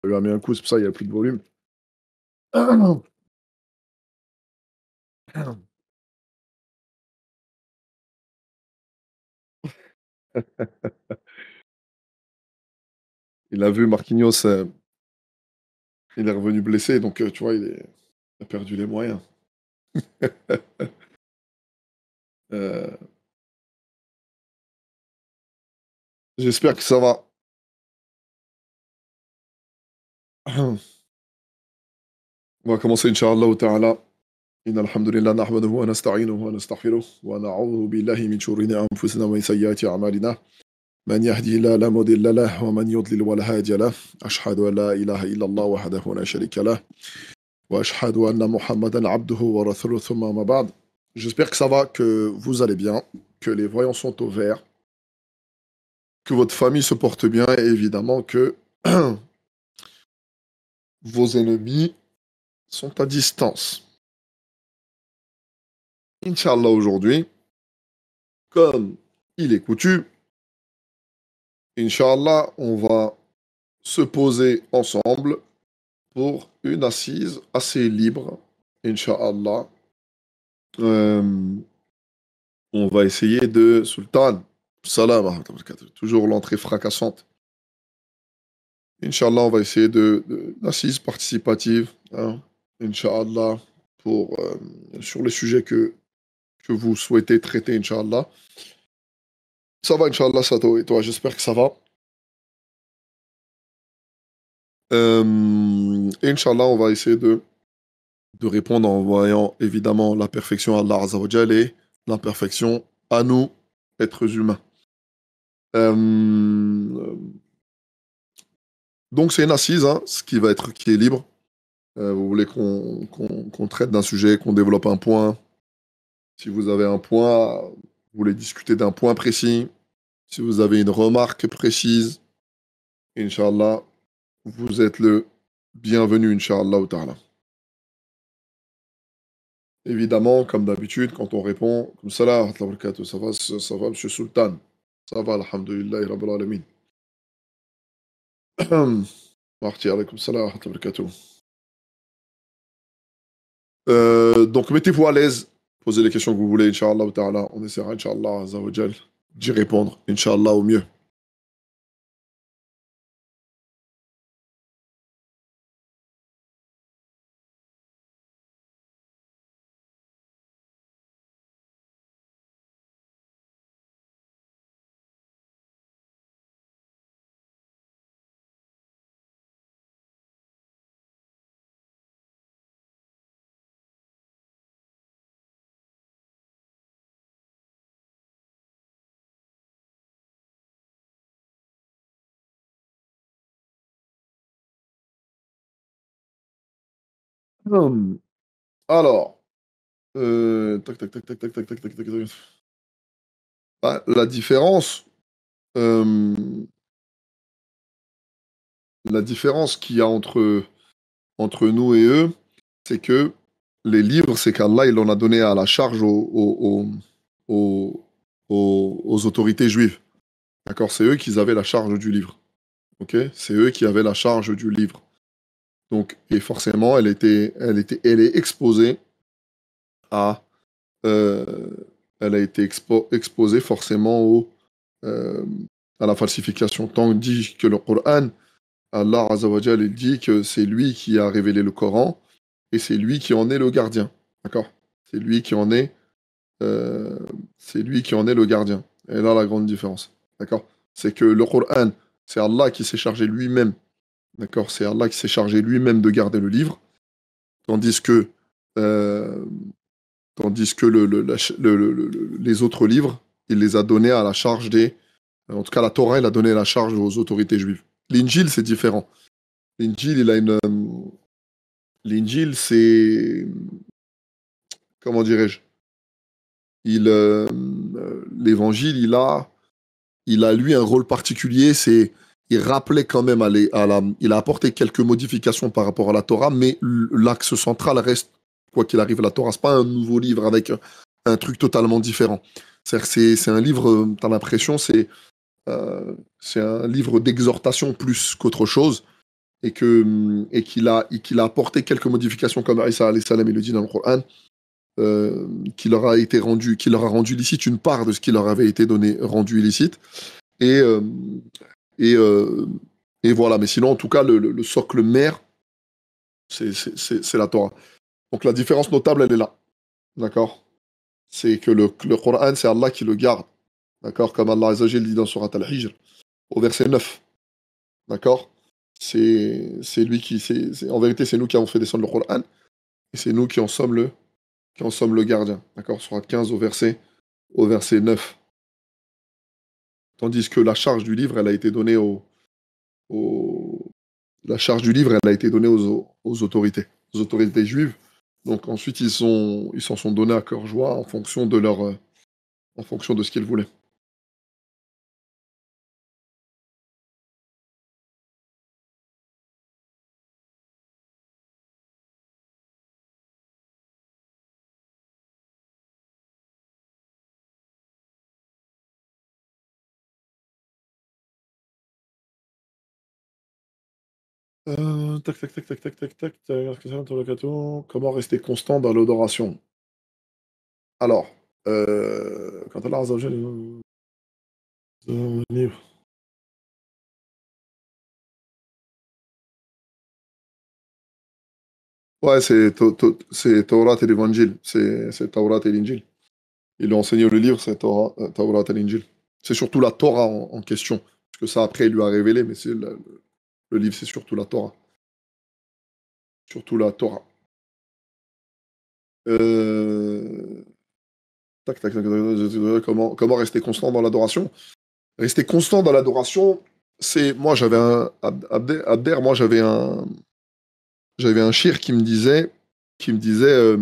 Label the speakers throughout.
Speaker 1: Ça lui a mis un coup, c'est pour ça qu'il n'y a plus de volume. Il a vu Marquinhos, il est revenu blessé, donc tu vois, il a perdu les moyens. Euh, J'espère que ça va. On va commencer, Inch'Allah ta'ala. إن الحمد لله نحمده ونستعينه ونستغفره ونعوذ بالله من شرور أنفسنا ومن سيئات أعمالنا من يهدي الله لا مضل له ومن يضلل ولا هادي له أشهد أن لا إله إلا الله وحده لا شريك له وأشهد أن محمدا عبده ورسوله ثم ما بعد. J'espère que ça va, que vous allez bien, que les voyants sont au vert, que votre famille se porte bien et évidemment que vos ennemis sont à distance. Inch'Allah, aujourd'hui, comme il est coutume, Inch'Allah, on va se poser ensemble pour une assise assez libre. Inch'Allah, Euh, on va essayer de... Sultan, salam, toujours l'entrée fracassante. Inch'Allah, on va essayer d'assises participatives, hein, Inch'Allah, sur les sujets que vous souhaitez traiter, Inch'Allah. Ça va, Inch'Allah, Sato et toi, j'espère que ça va. Inch'Allah, on va essayer de répondre en voyant évidemment la perfection à Allah Azza wa Jal et l'imperfection à nous, êtres humains. Donc c'est une assise, hein, qui est libre. Vous voulez qu'on traite d'un sujet, qu'on développe un point. Si vous avez un point, vous voulez discuter d'un point précis. Si vous avez une remarque précise, Inch'Allah, vous êtes le bienvenu, Inch'Allah ta'ala. Évidemment, comme d'habitude, quand on répond, comme ça là, ça va, monsieur Sultan. Ça va, alhamdulillah, rabbil alamin. Marty, alaykoum salam, wa barakatuh. Donc, mettez-vous à l'aise, posez les questions que vous voulez, Inch'Allah ta'ala. On essaiera, Inch'Allah, Azza wa Jal, d'y répondre, Inch'Allah, au mieux. Hum, Alors, tac, tac, tac, tac, tac, tac, tac, tac, tac, tac. Bah, euh, la différence qu'il y a entre nous et eux, c'est que les livres, c'est qu'Allah, il en a donné à la charge aux, aux autorités juives. D'accord? C'est eux qui avaient la charge du livre. Ok? C'est eux qui avaient la charge du livre. Donc, et forcément, elle est exposée à, euh, elle a été exposée forcément euh, à la falsification. Tandis que le Coran, Allah Azza wa Jal, il dit que c'est lui qui a révélé le Coran et c'est lui qui en est le gardien. D'accord? C'est lui qui en est, euh, c'est lui qui en est le gardien. Et là, la grande différence. D'accord? C'est que le Coran, c'est Allah qui s'est chargé lui-même. D'accord? C'est Allah qui s'est chargé lui-même de garder le livre. Tandis que, euh, tandis que les autres livres, il les a donnés à la charge des. En tout cas, la Torah, il a donné la charge aux autorités juives. L'Injil, c'est différent. L'Injil, il a une. L'Injil, c'est. Comment dirais-je? L'évangile, il a lui un rôle particulier. Il rappelait quand même il a apporté quelques modifications par rapport à la Torah, mais l'axe central reste, quoi qu'il arrive, la Torah. C'est pas un nouveau livre avec un truc totalement différent. C'est un livre, t'as l'impression, c'est un livre d'exhortation plus qu'autre chose. qu'il a apporté quelques modifications, comme Isa alayhi salam, il le dit dans le Coran, qui leur a rendu licite une part de ce qui leur avait été donné, rendu illicite. Et, euh, et, euh, et voilà, mais sinon, en tout cas, le socle mère, c'est la Torah. Donc la différence notable, elle est là. D'accord? C'est que le Coran, c'est Allah qui le garde. D'accord? Comme Allah Azza wa Jalla dit dans Surat Al-Hijr, au verset 9. D'accord? C'est lui qui. En vérité, c'est nous qui avons fait descendre le Coran. Et c'est nous qui en sommes le gardien. D'accord? Surat 15 au verset 9. Tandis que la charge du livre, elle a été donnée la charge du livre, elle a été donnée aux autorités juives. Donc ensuite, ils s'en sont donnés à cœur joie en fonction de en fonction de ce qu'ils voulaient. Tac, tac, tac, tac, tac, tac, tac, comment rester constant dans l'adoration? Alors, quand Allah Azza wa Jalla, livre. Ouais, c'est Taurat et l'Évangile. C'est Taurat et l'Injil. Il lui a enseigné le livre, c'est Taurat et l'Injil. C'est surtout la Torah en question. Parce que ça, après, il lui a révélé, mais le livre, c'est surtout la Torah. Surtout la Torah. Euh, tac, tac, tac, tac, comment rester constant dans l'adoration? Rester constant dans l'adoration, c'est. Moi, j'avais un. Abder, moi, j'avais un shir qui me disait, qui disait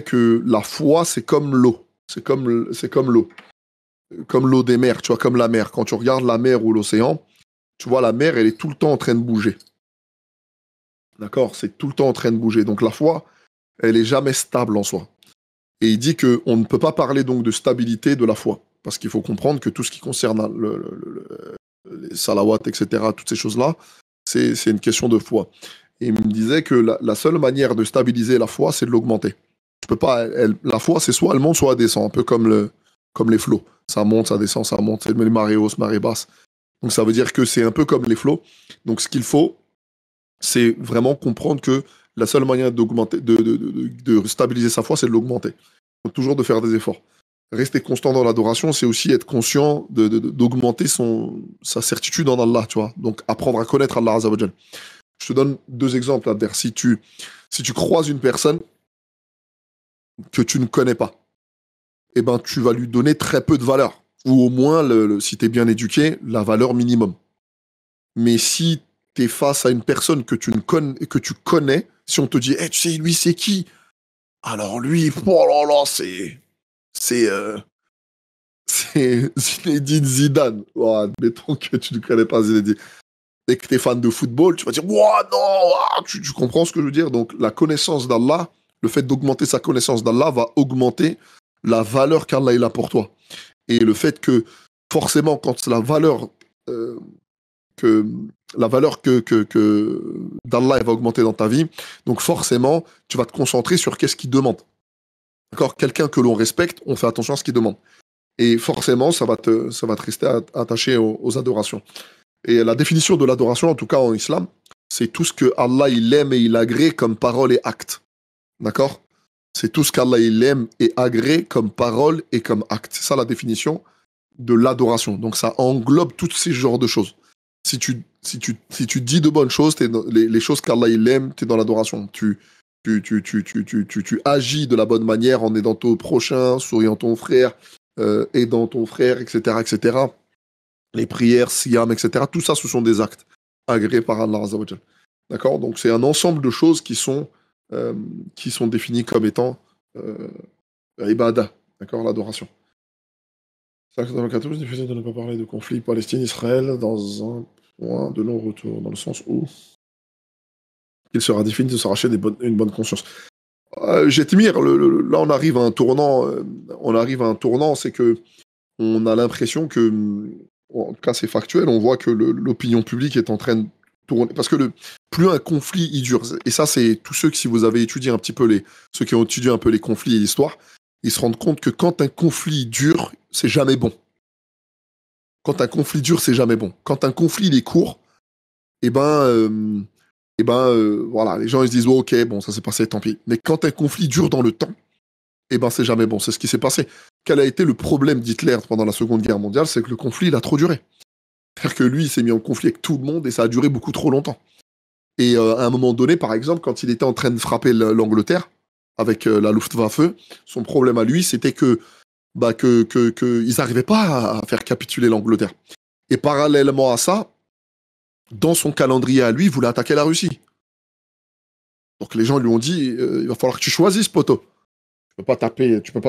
Speaker 1: que la foi, c'est comme l'eau. C'est comme l'eau. Comme l'eau des mers, tu vois, comme la mer. Quand tu regardes la mer ou l'océan, tu vois, la mer, elle est tout le temps en train de bouger. D'accord? C'est tout le temps en train de bouger. Donc la foi, elle est jamais stable en soi. Et il dit qu'on ne peut pas parler donc de stabilité de la foi. Parce qu'il faut comprendre que tout ce qui concerne les salawats, etc., toutes ces choses-là, c'est une question de foi. Et il me disait que la seule manière de stabiliser la foi, c'est de l'augmenter. Tu peux pas, la foi, c'est soit elle monte, soit elle descend, un peu comme les flots. Ça monte, ça descend, ça monte. C'est les marées hausses, marées basses. Donc ça veut dire que c'est un peu comme les flots. Donc ce qu'il faut, c'est vraiment comprendre que la seule manière d'augmenter, de stabiliser sa foi, c'est de l'augmenter. Donc toujours de faire des efforts. Rester constant dans l'adoration, c'est aussi être conscient d'augmenter sa certitude en Allah, tu vois. Donc apprendre à connaître Allah Azza wa Jal. Je te donne deux exemples, Abder. Si tu croises une personne que tu ne connais pas, eh ben, tu vas lui donner très peu de valeur. Ou au moins, si tu es bien éduqué, la valeur minimum. Mais si tu es face à une personne que tu connais, si on te dit, hey, tu sais, lui, c'est qui? Alors lui, oh là là, c'est, euh, c'est Zinedine Zidane. Oh, admettons que tu ne connais pas Zinedine. Et que tu es fan de football, tu vas dire, ouah, non, ouah, tu comprends ce que je veux dire? Donc, la connaissance d'Allah, le fait d'augmenter sa connaissance d'Allah va augmenter la valeur qu'Allah il a pour toi. Et le fait que, forcément, quand euh, que, la valeur que d'Allah va augmenter dans ta vie, donc forcément, tu vas te concentrer sur qu'est-ce qu'il demande. D'accord? Quelqu'un que l'on respecte, on fait attention à ce qu'il demande. Et forcément, ça va te rester attaché aux adorations. Et la définition de l'adoration, en tout cas en islam, c'est tout ce que Allah il aime et il agrée comme parole et acte. D'accord? C'est tout ce qu'Allah il aime et agrée comme parole et comme acte. C'est ça la définition de l'adoration. Donc ça englobe tous ces genres de choses. Si tu dis de bonnes choses, les choses qu'Allah il aime, tu es dans l'adoration. Tu agis de la bonne manière en aidant ton prochain, souriant ton frère, aidant ton frère, etc., etc. Les prières, siyam, etc. Tout ça, ce sont des actes agréés par Allah Azza wa Jal. D'accord? Donc c'est un ensemble de choses qui sont définies comme étant euh, ibada, d'accord? L'adoration. C'est ça que dans le 14, difficile de ne pas parler de conflit Palestine-Israël dans un point de non-retour, dans le sens où il sera difficile de s'arracher une bonne conscience. J'admire, là on arrive à un tournant, c'est que on a l'impression que, en tout cas c'est factuel, on voit que l'opinion publique est en train tourner. Parce que plus un conflit il dure, et ça, c'est tous ceux qui, si vous avez étudié un petit peu ceux qui ont étudié un peu les conflits et l'histoire, ils se rendent compte que quand un conflit dure, c'est jamais bon. Quand un conflit dure, c'est jamais bon. Quand un conflit il est court, voilà, les gens ils se disent oh, ok, bon, ça s'est passé, tant pis. Mais quand un conflit dure dans le temps, c'est jamais bon. C'est ce qui s'est passé. Quel a été le problème d'Hitler pendant la Seconde Guerre mondiale? C'est que le conflit il a trop duré. C'est-à-dire que lui, il s'est mis en conflit avec tout le monde et ça a duré beaucoup trop longtemps. Et à un moment donné, par exemple, quand il était en train de frapper l'Angleterre avec la Luftwaffe, son problème à lui, c'était que ils n'arrivaient pas à faire capituler l'Angleterre. Et parallèlement à ça, dans son calendrier à lui, il voulait attaquer la Russie. Donc les gens lui ont dit, il va falloir que tu choisisses, poteau. Tu peux pas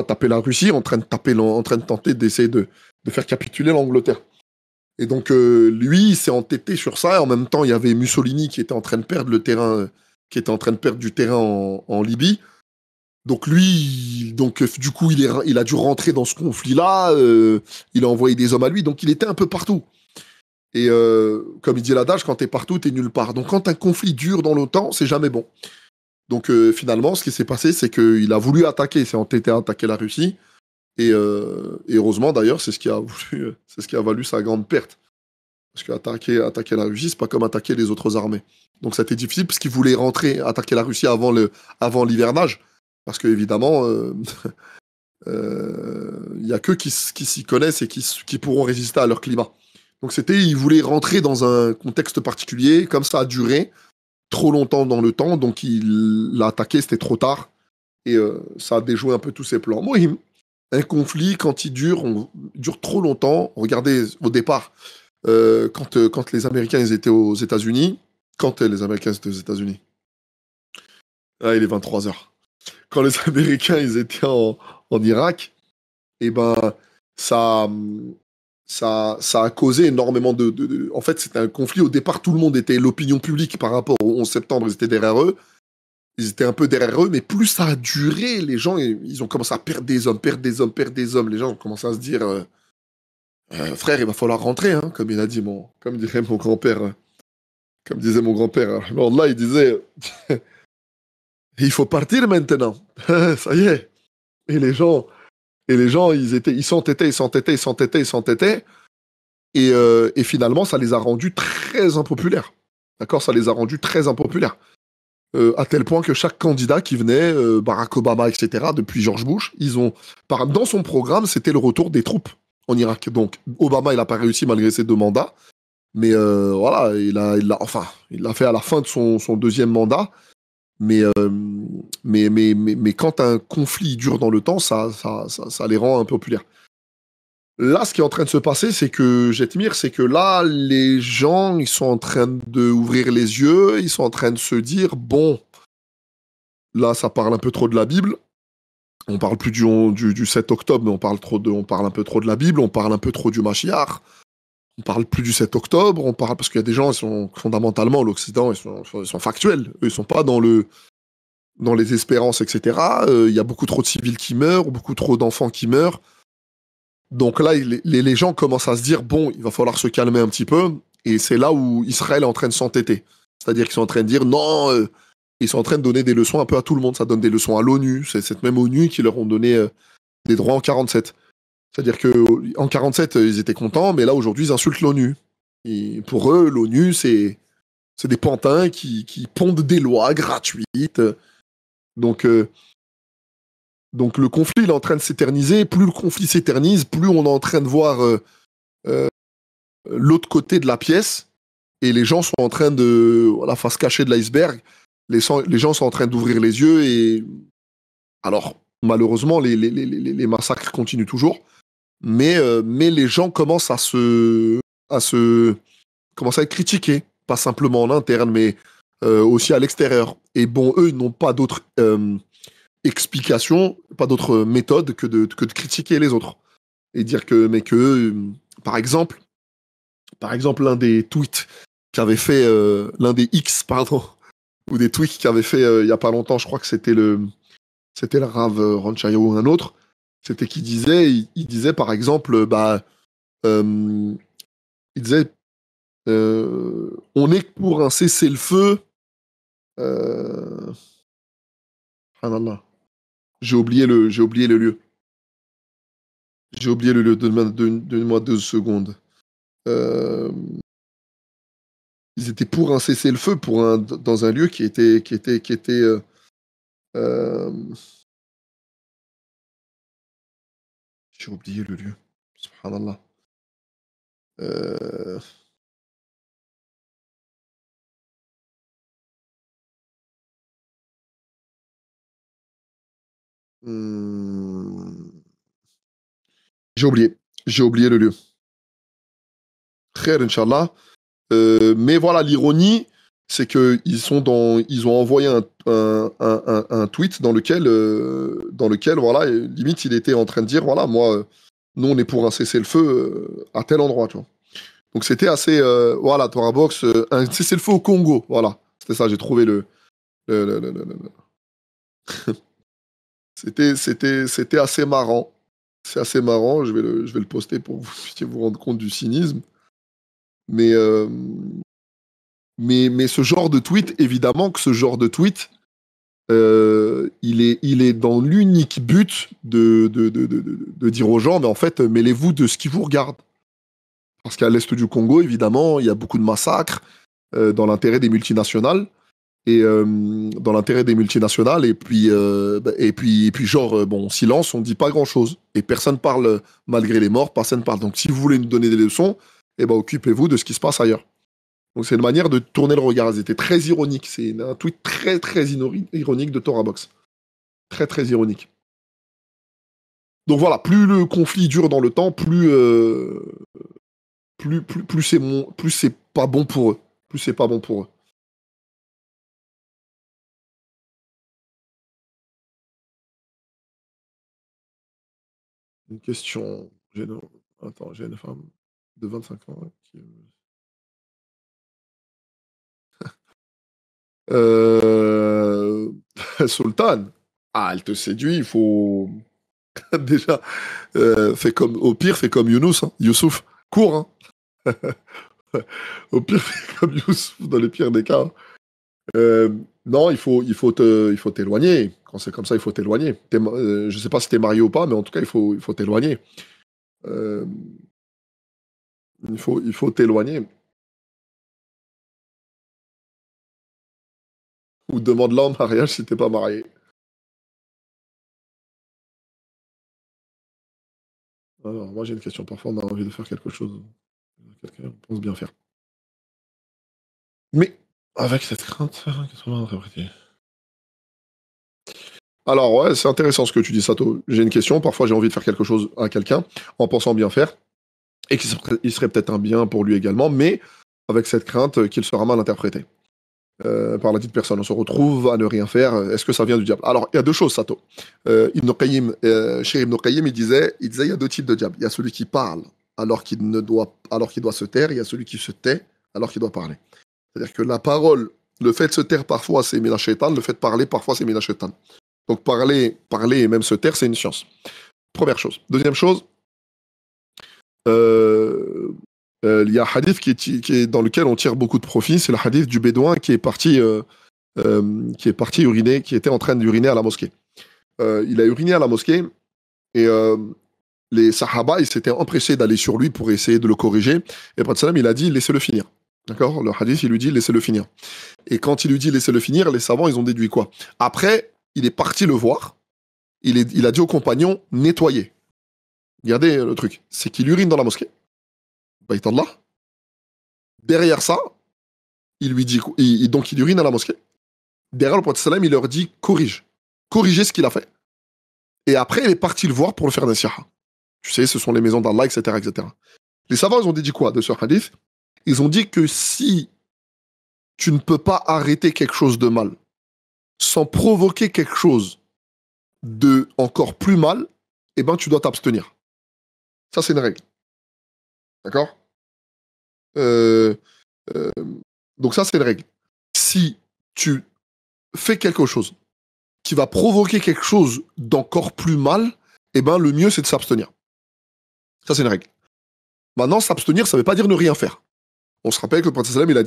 Speaker 1: taper la Russie en train de tenter d'essayer de faire capituler l'Angleterre. Et donc lui, il s'est entêté sur ça. Et en même temps, il y avait Mussolini qui était en train de perdre le terrain, du terrain en Libye. Donc lui, du coup, il a dû rentrer dans ce conflit-là. Il a envoyé des hommes à lui. Donc il était un peu partout. Et comme il dit l'adage, quand t'es partout, t'es nulle part. Donc quand un conflit dure dans le temps, c'est jamais bon. Donc finalement, ce qui s'est passé, c'est qu'il a voulu attaquer, il s'est entêté à attaquer la Russie. Et heureusement d'ailleurs, c'est ce qui a valu sa grande perte. Parce qu'attaquer la Russie, c'est pas comme attaquer les autres armées. Donc ça a été difficile parce qu'il voulait attaquer la Russie avant l'hivernage. Parce qu'évidemment, il y a qu'eux qui s'y connaissent et qui pourront résister à leur climat. Donc il voulait rentrer dans un contexte particulier, comme ça a duré trop longtemps dans le temps, donc il l'a attaqué, c'était trop tard, et ça a déjoué un peu tous ses plans. Mohim, un conflit, quand il dure trop longtemps. Regardez, au départ, quand les Américains ils étaient aux États-Unis, ah, il est 23h. Quand les Américains ils étaient en Irak, et ça a causé énormément En fait, c'était un conflit. Au départ, tout le monde était... L'opinion publique par rapport au 11 septembre, ils étaient derrière eux. Ils étaient un peu derrière eux, mais plus ça a duré, les gens, ils ont commencé à perdre des hommes. Les gens ont commencé à se dire frère, il va falloir rentrer, hein, comme disait mon grand-père. Comme disait mon grand-père. Alors là, il disait il faut partir maintenant. Ça y est. Et les gens, ils s'entêtaient. Et finalement, ça les a rendus très impopulaires. D'accord? Ça les a rendus très impopulaires. À tel point que chaque candidat qui venait, Barack Obama, etc., depuis George Bush, dans son programme, c'était le retour des troupes en Irak. Donc, Obama, il n'a pas réussi malgré ses 2 mandats. Mais voilà, il l'a fait à la fin de son deuxième mandat. Mais quand un conflit dure dans le temps, ça les rend impopulaires. Là, ce qui est en train de se passer, c'est que là, les gens, ils sont en train d'ouvrir les yeux, ils sont en train de se dire, bon, là, ça parle un peu trop de la Bible. On parle plus du 7 octobre, mais on parle un peu trop de la Bible, on parle un peu trop du Mashiach. On parle plus du 7 octobre, parce qu'il y a des gens, ils sont fondamentalement, l'Occident, ils sont factuels. Eux, ils sont pas dans les espérances, etc. Il y a beaucoup trop de civils qui meurent, beaucoup trop d'enfants qui meurent. Donc là, les gens commencent à se dire, bon, il va falloir se calmer un petit peu. Et c'est là où Israël est en train de s'entêter. C'est-à-dire qu'ils sont en train de dire, non, ils sont en train de donner des leçons un peu à tout le monde. Ça donne des leçons à l'ONU. C'est cette même ONU qui leur ont donné des droits en 47. C'est-à-dire qu'en 47, ils étaient contents, mais là, aujourd'hui, ils insultent l'ONU. Et pour eux, l'ONU, c'est des pantins qui pondent des lois gratuites. Donc le conflit il est en train de s'éterniser. Plus le conflit s'éternise, plus on est en train de voir l'autre côté de la pièce. Et les gens sont en train de... la face cachée de l'iceberg. Les gens sont en train d'ouvrir les yeux. Et alors, malheureusement, les massacres continuent toujours. Mais les gens commencent à être critiqués. Pas simplement en interne, mais aussi à l'extérieur. Et bon, eux, ils n'ont pas d'autre explication, pas d'autre méthode que de critiquer les autres. Et dire par exemple, l'un des tweets qu'avait fait, l'un des X, pardon, ou des tweets qu'avait fait il y a pas longtemps, je crois que c'était le Rav Ronchayo ou un autre, c'était qu'il disait, il disait par exemple, il disait, On est pour un cessez-le-feu. Subhanallah. J'ai oublié le lieu. J'ai oublié le lieu. Donne-moi 2 secondes. Ils étaient pour un cessez-le-feu dans un lieu qui était euh, j'ai oublié le lieu. Subhanallah. Euh, hmm, J'ai oublié. J'ai oublié le lieu. Khair, Inch'Allah. Mais voilà, l'ironie, c'est ils ont envoyé un tweet dans lequel, voilà, limite, il était en train de dire, voilà, moi, nous, on est pour un cessez-le-feu à tel endroit, tu vois. Donc c'était assez, voilà, Torah Box, un cessez-le-feu au Congo, voilà. C'était ça, j'ai trouvé le. C'était assez marrant. C'est assez marrant, je vais le poster pour que vous puissiez vous rendre compte du cynisme. Mais, mais ce genre de tweet, évidemment que ce genre de tweet, il est dans l'unique but de dire aux gens, mais en fait, mêlez-vous de ce qui vous regarde. Parce qu'à l'est du Congo, évidemment, il y a beaucoup de massacres dans l'intérêt des multinationales. Et dans l'intérêt des multinationales, et puis genre, bon, silence, on dit pas grand-chose. Et personne parle, malgré les morts, personne parle. Donc si vous voulez nous donner des leçons, eh ben, occupez-vous de ce qui se passe ailleurs. Donc c'est une manière de tourner le regard. C'était très ironique. C'est un tweet très, très ironique de Torah Box. Très, très ironique. Donc voilà, plus le conflit dure dans le temps, plus c'est pas bon pour eux. Plus c'est pas bon pour eux. Une question. Attends, j'ai une femme de 25 ans qui. Euh... Sultan. Ah, elle te séduit, il faut. Déjà, au pire, fais comme Younous, hein. Youssouf. Cours, hein. Au pire, fais comme Youssouf, dans les pires des cas. Euh, non, il faut t'éloigner. Quand c'est comme ça, il faut t'éloigner. Je sais pas si t'es marié ou pas, mais en tout cas, il faut t'éloigner. Euh, il faut t'éloigner. Ou demande-la en mariage si t'es pas marié. Alors, moi, j'ai une question. Parfois, on a envie de faire quelque chose. Quelqu'un pense bien faire. Mais, avec cette crainte, qu'est-ce qu'on va interpréter? Alors, ouais, c'est intéressant ce que tu dis, Sato. J'ai une question. Parfois, j'ai envie de faire quelque chose à quelqu'un en pensant bien faire et qu'il serait peut-être un bien pour lui également, mais avec cette crainte qu'il sera mal interprété par la dite personne. On se retrouve à ne rien faire. Est-ce que ça vient du diable? Alors, il y a deux choses, Sato. Ibn Qayyim, chez Ibn Qayyim, il y a deux types de diable. Il y a celui qui parle alors qu'il doit se taire. Il y a celui qui se tait alors qu'il doit parler. C'est-à-dire que la parole, le fait de se taire parfois, c'est mina shaitan. Le fait de parler, parfois, c'est mina shaitan. Donc, parler et même se taire, c'est une science. Première chose. Deuxième chose, euh, il y a un hadith qui est dans lequel on tire beaucoup de profit. C'est le hadith du bédouin qui est parti uriner, qui était en train d'uriner à la mosquée. Il a uriné à la mosquée et les sahaba, ils s'étaient empressés d'aller sur lui pour essayer de le corriger. Et le prophète sallam, il a dit, laissez-le finir. D'accord? Le hadith, il lui dit, laissez-le finir. Et quand il lui dit, laissez-le finir, les savants, ils ont déduit quoi? Après, il est parti le voir. Il a dit aux compagnons, nettoyez. Regardez le truc. C'est qu'il urine dans la mosquée. Bayt Allah. Derrière ça, il lui dit, donc il urine à la mosquée. Derrière le prophète sallam, il leur dit, corrige. Corrigez ce qu'il a fait. Et après, il est parti le voir pour le faire nasiha. Tu sais, ce sont les maisons d'Allah, etc., etc. Les savants, ils ont dit quoi de ce hadith? Ils ont dit que si tu ne peux pas arrêter quelque chose de mal sans provoquer quelque chose de encore plus mal, eh ben, tu dois t'abstenir. Ça, c'est une règle. D'accord? Euh, euh, donc ça, c'est une règle. Si tu fais quelque chose qui va provoquer quelque chose d'encore plus mal, eh ben, le mieux, c'est de s'abstenir. Ça, c'est une règle. Maintenant, s'abstenir, ça ne veut pas dire ne rien faire. On se rappelle que le prophète sallam, il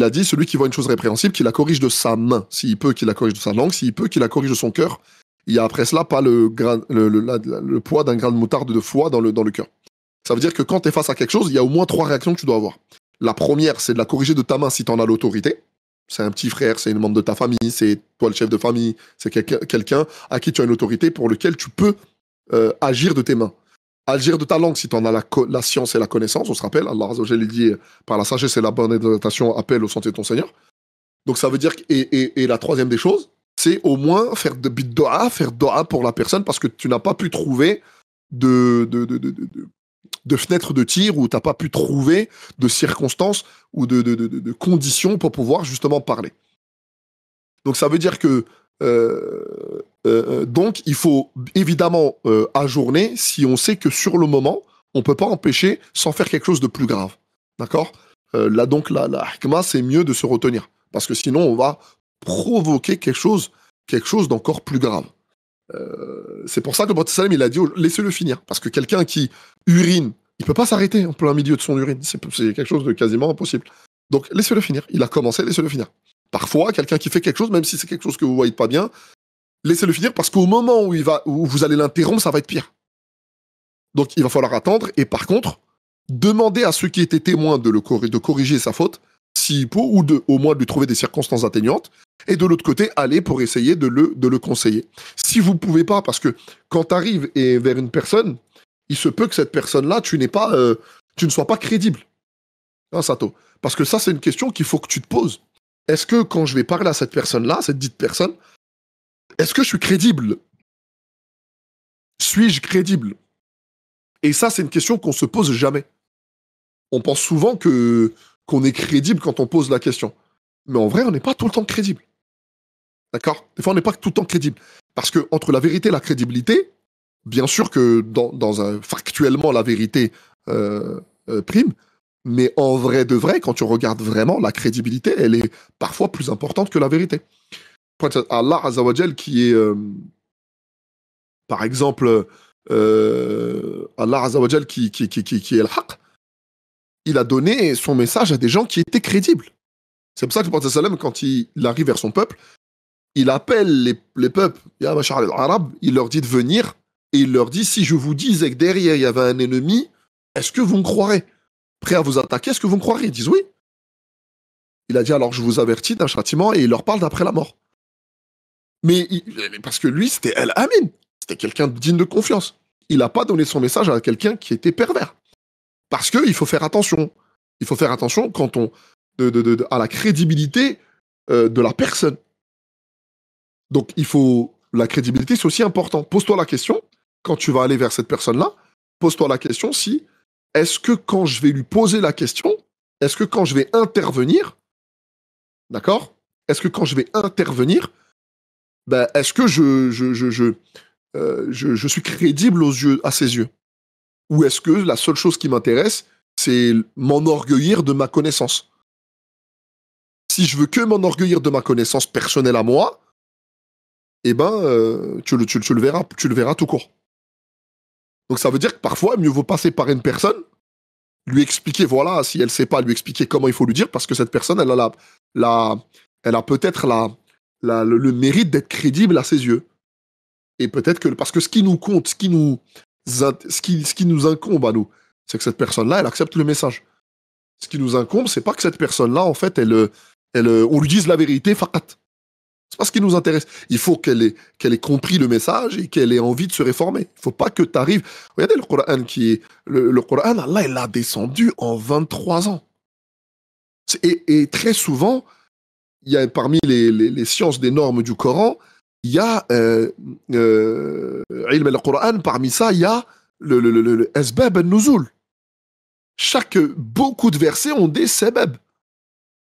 Speaker 1: a dit, celui qui voit une chose répréhensible, qu'il la corrige de sa main. S'il peut, qu'il la corrige de sa langue. S'il peut, qu'il la corrige de son cœur. Il y a après cela pas le poids d'un grain de moutarde de foi dans le cœur. Ça veut dire que quand tu es face à quelque chose, il y a au moins 3 réactions que tu dois avoir. La première, c'est de la corriger de ta main si tu en as l'autorité. C'est un petit frère, c'est un membre de ta famille, c'est toi le chef de famille, c'est quelqu'un à qui tu as une autorité pour lequel tu peux agir de tes mains. Agir de ta langue si tu en as la science et la connaissance. On se rappelle, Allah Azza wa Jalla dit par la sagesse et la bonne exhortation, appelle au sentier de ton Seigneur. Donc ça veut dire et la troisième des choses, c'est au moins faire faire do'a pour la personne parce que tu n'as pas pu trouver de fenêtre de tir ou tu n'as pas pu trouver de circonstances ou de conditions pour pouvoir justement parler. Donc ça veut dire que donc il faut évidemment ajourner si on sait que sur le moment, on ne peut pas empêcher sans faire quelque chose de plus grave. D'accord Là donc la hikma, c'est mieux de se retenir. Parce que sinon, on va provoquer quelque chose d'encore plus grave. C'est pour ça que le prophète sallam, il a dit laissez-le finir. Parce que quelqu'un qui urine, il ne peut pas s'arrêter en plein milieu de son urine. C'est quelque chose de quasiment impossible. Donc laissez-le finir. Il a commencé, laissez-le finir. Parfois, quelqu'un qui fait quelque chose, même si c'est quelque chose que vous ne voyez pas bien, laissez-le finir parce qu'au moment où vous allez l'interrompre, ça va être pire. Donc il va falloir attendre et par contre, demander à ceux qui étaient témoins de corriger sa faute, s'il peut, ou au moins de lui trouver des circonstances atténuantes, et de l'autre côté, aller pour essayer de le conseiller. Si vous ne pouvez pas, parce que quand tu arrives vers une personne, il se peut que cette personne-là, tu ne sois pas crédible. Hein, Sato? Parce que ça, c'est une question qu'il faut que tu te poses. Est-ce que quand je vais parler à cette personne-là, cette dite personne, est-ce que je suis crédible? Suis-je crédible? Et ça, c'est une question qu'on se pose jamais. On pense souvent qu'on est crédible quand on pose la question. Mais en vrai, on n'est pas tout le temps crédible. D'accord? Des fois, on n'est pas tout le temps crédible. Parce que entre la vérité et la crédibilité, bien sûr que factuellement, la vérité prime, mais en vrai de vrai, quand tu regardes vraiment, la crédibilité, elle est parfois plus importante que la vérité. Allah Azza wa Jal qui est, par exemple, Allah Azza wa Jal qui est le haq, il a donné son message à des gens qui étaient crédibles. C'est pour ça que le prophète sallam, quand il arrive vers son peuple, il appelle les peuples, ya mashar al-arab, il leur dit de venir, et il leur dit, si je vous disais que derrière il y avait un ennemi, est-ce que vous me croirez? Prêt à vous attaquer, est-ce que vous me croirez? Ils disent oui. Il a dit, alors je vous avertis d'un châtiment, et il leur parle d'après la mort. Mais parce que lui, c'était El-Amin, c'était quelqu'un digne de confiance. Il n'a pas donné son message à quelqu'un qui était pervers. Parce qu'il faut faire attention. Il faut faire attention quand à la crédibilité de la personne. Donc, la crédibilité, c'est aussi important. Pose-toi la question, quand tu vas aller vers cette personne-là, pose-toi la question si, est-ce que quand je vais lui poser la question, est-ce que quand je vais intervenir, d'accord? Est-ce que quand je vais intervenir, est-ce que je suis crédible à ses yeux? Ou est-ce que la seule chose qui m'intéresse, c'est m'enorgueillir de ma connaissance? Si je veux que m'enorgueillir de ma connaissance personnelle à moi, tu le verras tout court. Donc ça veut dire que parfois, mieux vaut passer par une personne, lui expliquer, voilà, si elle ne sait pas, lui expliquer comment il faut lui dire, parce que cette personne, elle a peut-être le mérite d'être crédible à ses yeux. Et peut-être que, parce que ce qui nous compte, ce qui nous incombe à nous, c'est que cette personne-là, elle accepte le message. Ce qui nous incombe, c'est pas que cette personne-là, en fait, on lui dise la vérité, faqat. C'est pas ce qui nous intéresse. Il faut qu'elle ait compris le message et qu'elle ait envie de se réformer. Il faut pas que tu arrives. Regardez le Coran le Coran, Allah, il l'a descendu en 23 ans. Et très souvent, il y a parmi les sciences des normes du Coran, il y a ilm al-Qur'an, parmi ça, il y a le asbab al-nuzul. Beaucoup de versets ont des sabab.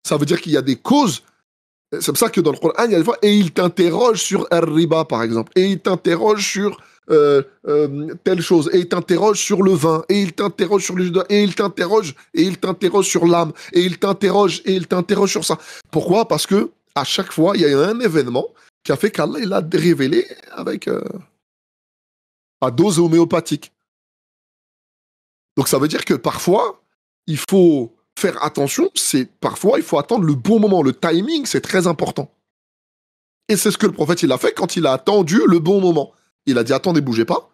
Speaker 1: Ça veut dire qu'il y a des causes. C'est pour ça que dans le Coran, il y a des fois, et il t'interroge sur ar-riba, par exemple, et il t'interroge sur telle chose, et il t'interroge sur le vin, et il t'interroge sur le judas, et il t'interroge sur l'âme, et il t'interroge sur ça. Pourquoi? Parce que à chaque fois, il y a un événement qui a fait qu'Allah il a révélé avec à dose homéopathique. Donc ça veut dire que parfois, il faut faire attention, c'est parfois, il faut attendre le bon moment. Le timing, c'est très important. Et c'est ce que le prophète, il a fait quand il a attendu le bon moment. Il a dit, attendez, bougez pas.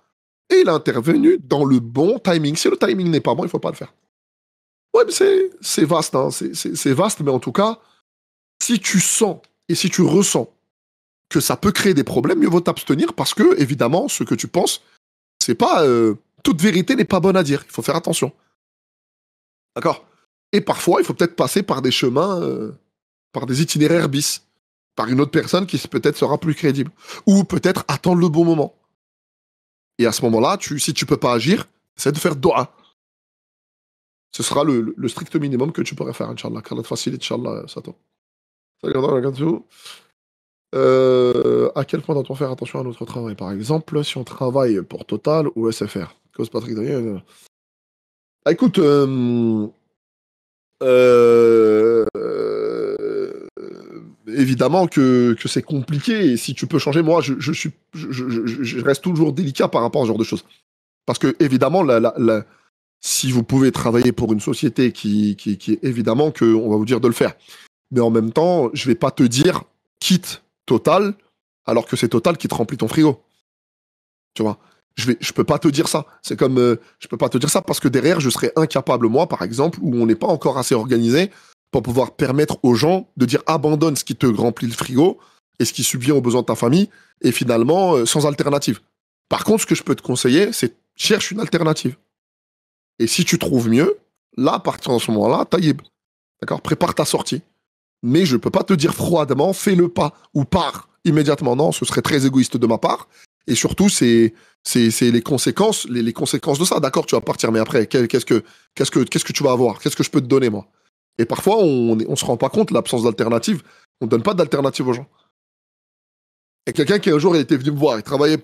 Speaker 1: Et il a intervenu dans le bon timing. Si le timing n'est pas bon, il ne faut pas le faire. Ouais, mais c'est vaste, hein. C'est vaste, mais en tout cas, si tu sens et si tu ressens que ça peut créer des problèmes, mieux vaut t'abstenir parce que, évidemment, ce que tu penses, c'est pas... toute vérité n'est pas bonne à dire. Il faut faire attention. D'accord? Et parfois, il faut peut-être passer par des chemins, par des itinéraires bis, par une autre personne qui peut-être sera plus crédible. Ou peut-être attendre le bon moment. Et à ce moment-là, si tu peux pas agir, c'est de faire do'a. Ce sera le strict minimum que tu pourrais faire, Inch'Allah. Qu'Allah te facilite, Inch'Allah, Sato. À quel point doit-on faire attention à notre travail? Par exemple, si on travaille pour Total ou SFR. Cause Patrick Drayen. Écoute, évidemment que c'est compliqué. Et si tu peux changer, moi, je reste toujours délicat par rapport à ce genre de choses. Parce que, évidemment, si vous pouvez travailler pour une société qui évidemment qu'on va vous dire de le faire. Mais en même temps, je vais pas te dire quitte Total alors que c'est Total qui te remplit ton frigo. Tu vois, je peux pas te dire ça. C'est comme je peux pas te dire ça parce que derrière, je serais incapable, moi, par exemple, où on n'est pas encore assez organisé pour pouvoir permettre aux gens de dire abandonne ce qui te remplit le frigo et ce qui subvient aux besoins de ta famille et finalement sans alternative. Par contre, ce que je peux te conseiller, c'est cherche une alternative. Et si tu trouves mieux, là, à partir de ce moment-là, taïb. D'accord? Prépare ta sortie. Mais je ne peux pas te dire froidement, fais-le pas ou pars immédiatement. Non, ce serait très égoïste de ma part. Et surtout, c'est les conséquences, les conséquences de ça. D'accord, tu vas partir, mais après, qu'est-ce que tu vas avoir? Qu'est-ce que je peux te donner, moi? Et parfois, on se rend pas compte de l'absence d'alternative. On ne donne pas d'alternative aux gens. Et quelqu'un qui un jour était venu me voir, il travaillait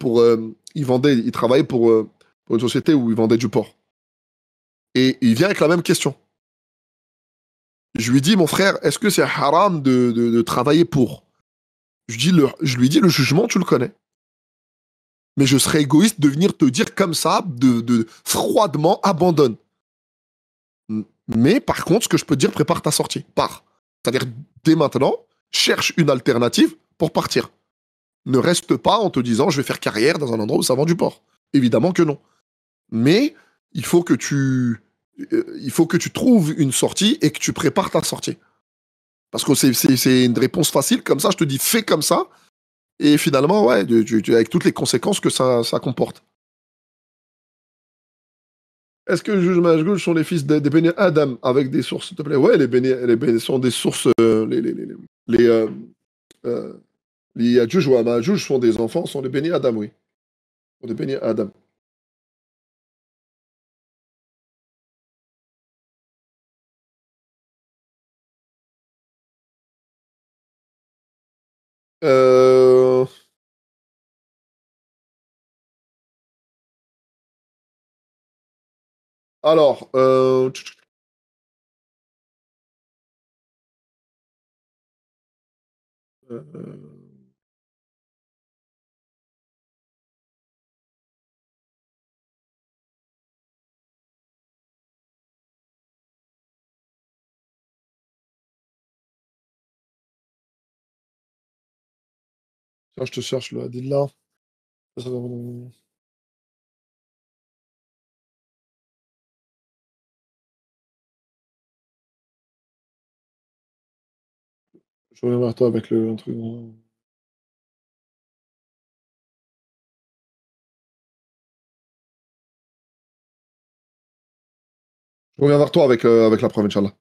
Speaker 1: il travaillait pour une société où il vendait du porc. Et il vient avec la même question. Je lui dis, mon frère, est-ce que c'est haram de travailler pour? Je lui dis, le jugement, tu le connais. Mais je serais égoïste de venir te dire comme ça, froidement, abandonne. Mais par contre, ce que je peux te dire, prépare ta sortie. Pars. C'est-à-dire, dès maintenant, cherche une alternative pour partir. Ne reste pas en te disant, je vais faire carrière dans un endroit où ça vend du porc. Évidemment que non. Mais il faut que tu trouves une sortie et que tu prépares ta sortie. Parce que c'est une réponse facile, comme ça, je te dis fais comme ça, et finalement, ouais, avec toutes les conséquences que ça comporte. Est-ce que le juge Majgoul sont les fils des béné Adam avec des sources, s'il te plaît? Ouais, les béné sont des sources. Les Yadjuj ou Amajouj sont des enfants, sont les béné Adam, oui. Sont des béné Adam. Euh... Alors, tiens, je te cherche le hadith là. Je reviens vers toi avec un truc. Je reviens vers toi avec la preuve, Inch'Allah.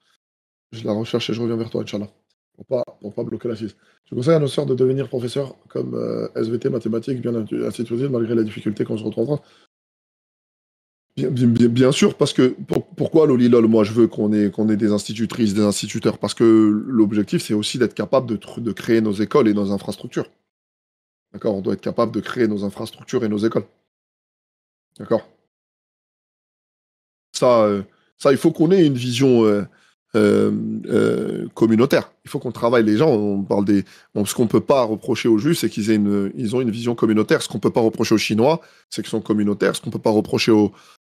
Speaker 1: Je la recherche et je reviens vers toi, Inch'Allah. Pour pas bloquer la fille. Je conseille à nos sœurs de devenir professeurs comme SVT, mathématiques, bien instituées, malgré les difficultés qu'on se retrouvera. Bien sûr, parce que pourquoi Lolilol, moi je veux qu'on ait des institutrices, des instituteurs, parce que l'objectif c'est aussi d'être capable de créer nos écoles et nos infrastructures. D'accord? On doit être capable de créer nos infrastructures et nos écoles. D'accord? Ça, ça, il faut qu'on ait une vision communautaire. Il faut qu'on travaille les gens. On parle ce qu'on peut pas reprocher aux Juifs, c'est ils ont une vision communautaire. Ce qu'on peut pas reprocher aux Chinois, c'est qu'ils sont communautaires. Ce qu'on peut pas reprocher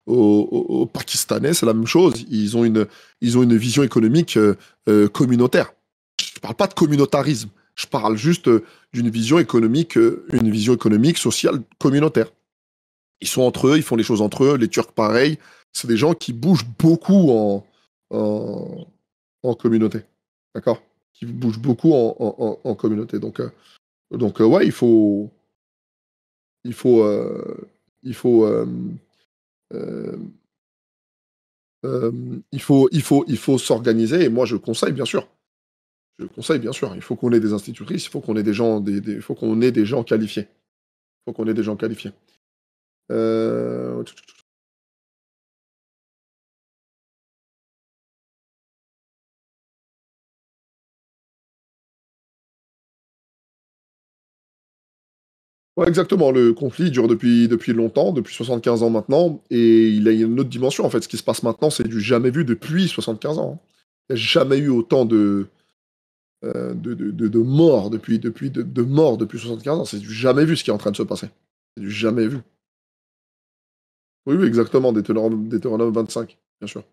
Speaker 1: aux Pakistanais, c'est la même chose. Ils ont une vision économique communautaire. Je ne parle pas de communautarisme. Je parle juste d'une une vision économique, sociale, communautaire. Ils sont entre eux, ils font les choses entre eux. Les Turcs, pareil. C'est des gens qui bougent beaucoup en, en communauté. D'accord? Qui bougent beaucoup en communauté. Donc ouais, il faut, il faut, euh, il faut s'organiser. Et moi, je conseille, bien sûr. Je conseille, bien sûr. Il faut qu'on ait des institutrices, il faut qu'on ait des gens, il faut qu'on ait des gens qualifiés. Il faut qu'on ait des gens qualifiés. Euh, Ouais, exactement. Le conflit dure depuis longtemps, depuis 75 ans maintenant, et il a une autre dimension. En fait, ce qui se passe maintenant, c'est du jamais vu depuis 75 ans, hein. Il n'y a jamais eu autant de morts de morts depuis 75 ans. C'est du jamais vu ce qui est en train de se passer. C'est du jamais vu. Oui, oui, exactement, Deutéronome 25, bien sûr.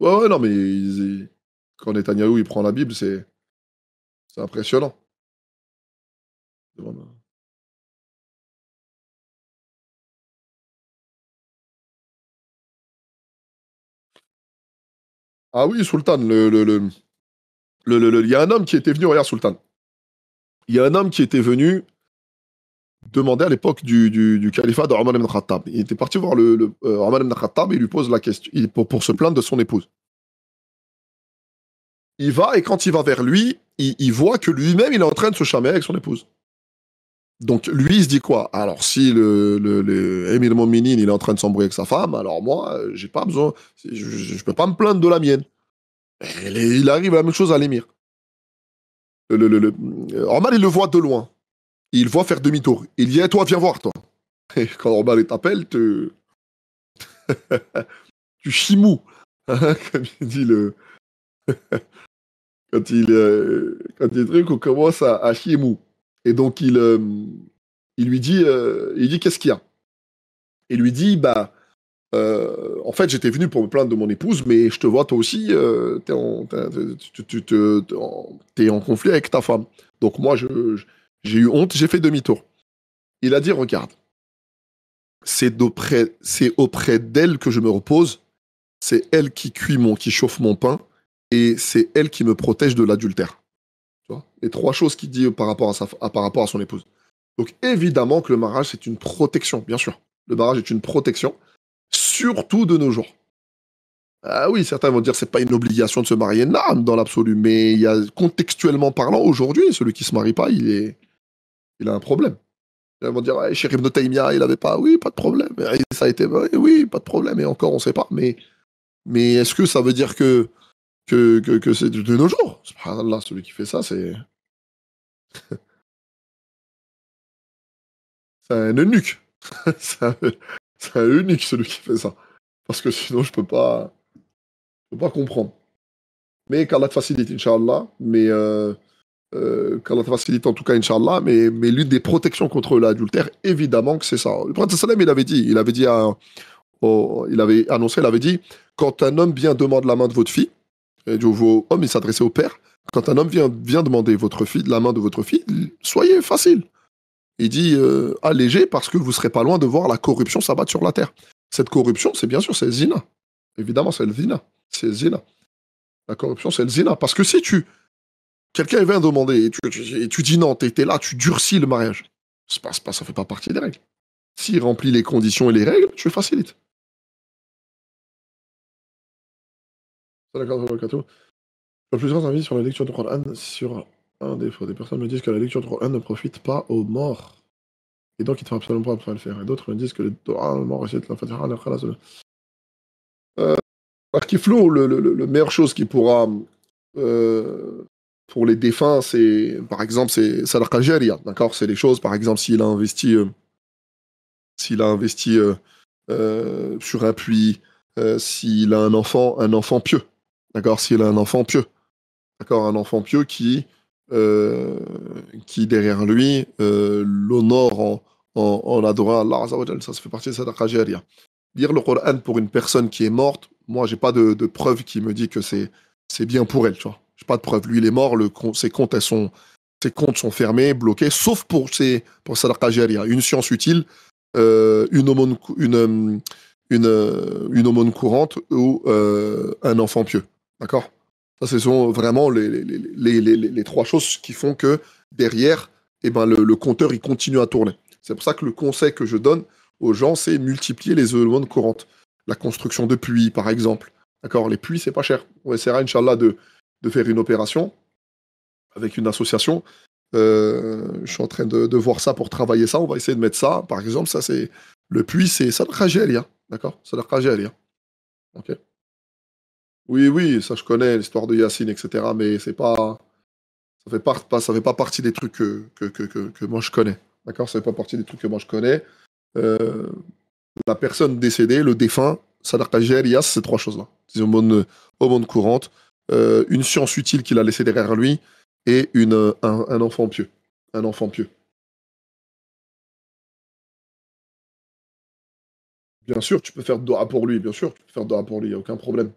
Speaker 1: Ouais, ouais, non, mais quand Netanyahou il prend la Bible, c'est impressionnant. Ah oui, Sultan, il y a un homme qui était venu, regarde Sultan, il y a un homme qui était venu demander à l'époque du califat de Omar ibn Khattab. Il était parti voir Omar ibn Khattab et il lui pose la question pour se plaindre de son épouse. Il va et quand il va vers lui, il voit que lui-même il est en train de se charmer avec son épouse. Donc lui il se dit quoi? Alors si le Émir Mominin il est en train de s'embrouiller avec sa femme, alors moi j'ai pas besoin, je peux pas me plaindre de la mienne. Il arrive à la même chose à l'émir. Omar il le voit de loin. Il voit faire demi-tour. Il dit, eh, toi, viens voir, toi. Et quand Omar t'appelle, tu chimous. Comme il dit quand il truc, on commence à chimou. Et donc, il dit, qu'est-ce qu'il y a? Il lui dit, bah, en fait, j'étais venu pour me plaindre de mon épouse, mais je te vois, toi aussi, t'es en conflit avec ta femme. Donc, moi, j'ai eu honte, j'ai fait demi-tour. Il a dit, regarde, c'est auprès d'elle que je me repose. C'est elle qui chauffe mon pain, et c'est elle qui me protège de l'adultère. Tu vois, les trois choses qu'il dit par rapport à son épouse. Donc évidemment que le mariage c'est une protection, bien sûr. Le mariage est une protection, surtout de nos jours. Ah oui, certains vont dire c'est pas une obligation de se marier, non, dans l'absolu, mais il y a contextuellement parlant aujourd'hui, celui qui se marie pas, il a un problème. Ils vont dire, ouais, Cheikh Ibn Taymiyyah, il avait pas, oui, pas de problème. Et ça a été, oui, pas de problème, et encore, on sait pas. Mais est-ce que ça veut dire que c'est de nos jours? Subhanallah, celui qui fait ça, c'est un eunuque. c'est un, c'est un eunuque, celui qui fait ça. Parce que sinon, je peux pas comprendre. Mais qu'Allah te facilite, Inch'Allah. Qu'Allah te facilite en tout cas, Inch'Allah. Mais l'une des protections contre l'adultère, évidemment que c'est ça. Le prophète sallam, il avait annoncé, il avait dit, quand un homme vient demander la main de votre fille, et vos hommes, il s'adressait au père, quand un homme vient demander votre fille, la main de votre fille, soyez facile. Il dit allégé parce que vous serez pas loin de voir la corruption s'abattre sur la terre. Cette corruption, c'est bien sûr, c'est le zina. Évidemment, c'est le zina. C'est le zina. La corruption, c'est le zina. Parce que si quelqu'un vient demander et tu dis non, t'es là, tu durcis le mariage. Ça fait pas partie des règles. S'il remplit les conditions et les règles, tu le facilites. J'ai plusieurs avis sur la lecture du Coran. Sur un défaut, des personnes me disent que la lecture du Coran ne profite pas aux morts. Et donc, il ne faut absolument pas le faire. Et d'autres me disent que le Torah, le mort récite la Fatiha, la Khalas. Kiflou, le meilleure chose qui pourra, euh, pour les défunts, c'est, par exemple, c'est Sadaqa Jariya, d'accord? C'est les choses, par exemple, s'il a investi sur un puits, s'il a un enfant pieux, d'accord? S'il a un enfant pieux, d'accord? Un enfant pieux euh, qui derrière lui l'honore en adorant Allah Azza wa Jal. Ça fait partie de Sadaqa Jariya. Lire le Coran pour une personne qui est morte, moi, j'ai pas de preuve qui me dit que c'est bien pour elle, tu vois. J'ai pas de preuve. Lui, il est mort, ses comptes sont fermés, bloqués, sauf pour Sadaqa Jariya, une science utile, une aumône courante ou un enfant pieux. D'accord? Ça, ce sont vraiment les trois choses qui font que derrière, eh ben, le compteur, il continue à tourner. C'est pour ça que le conseil que je donne aux gens, c'est multiplier les aumônes courantes. La construction de puits, par exemple. D'accord? Les puits, c'est pas cher. On essaiera, Inch'Allah, de faire une opération avec une association. Je suis en train de voir ça pour travailler ça. On va essayer de mettre ça. Par exemple, ça, c'est le puits, c'est Sadaqa Jariya. D'accord? Sadaqa Jariya. Ok. Oui, oui, ça je connais, l'histoire de Yacine, etc. Mais c'est pas, ça fait pas partie des trucs que moi je connais. D'accord? Ça fait pas partie des trucs que moi je connais. Euh, la personne décédée, le défunt, Sadaqa Jariya, c'est ces trois choses-là. C'est aumône courante, une science utile qu'il a laissée derrière lui et un enfant pieux. Un enfant pieux. Bien sûr, tu peux faire doha pour lui, bien sûr, tu peux faire doha pour lui, il n'y a aucun problème.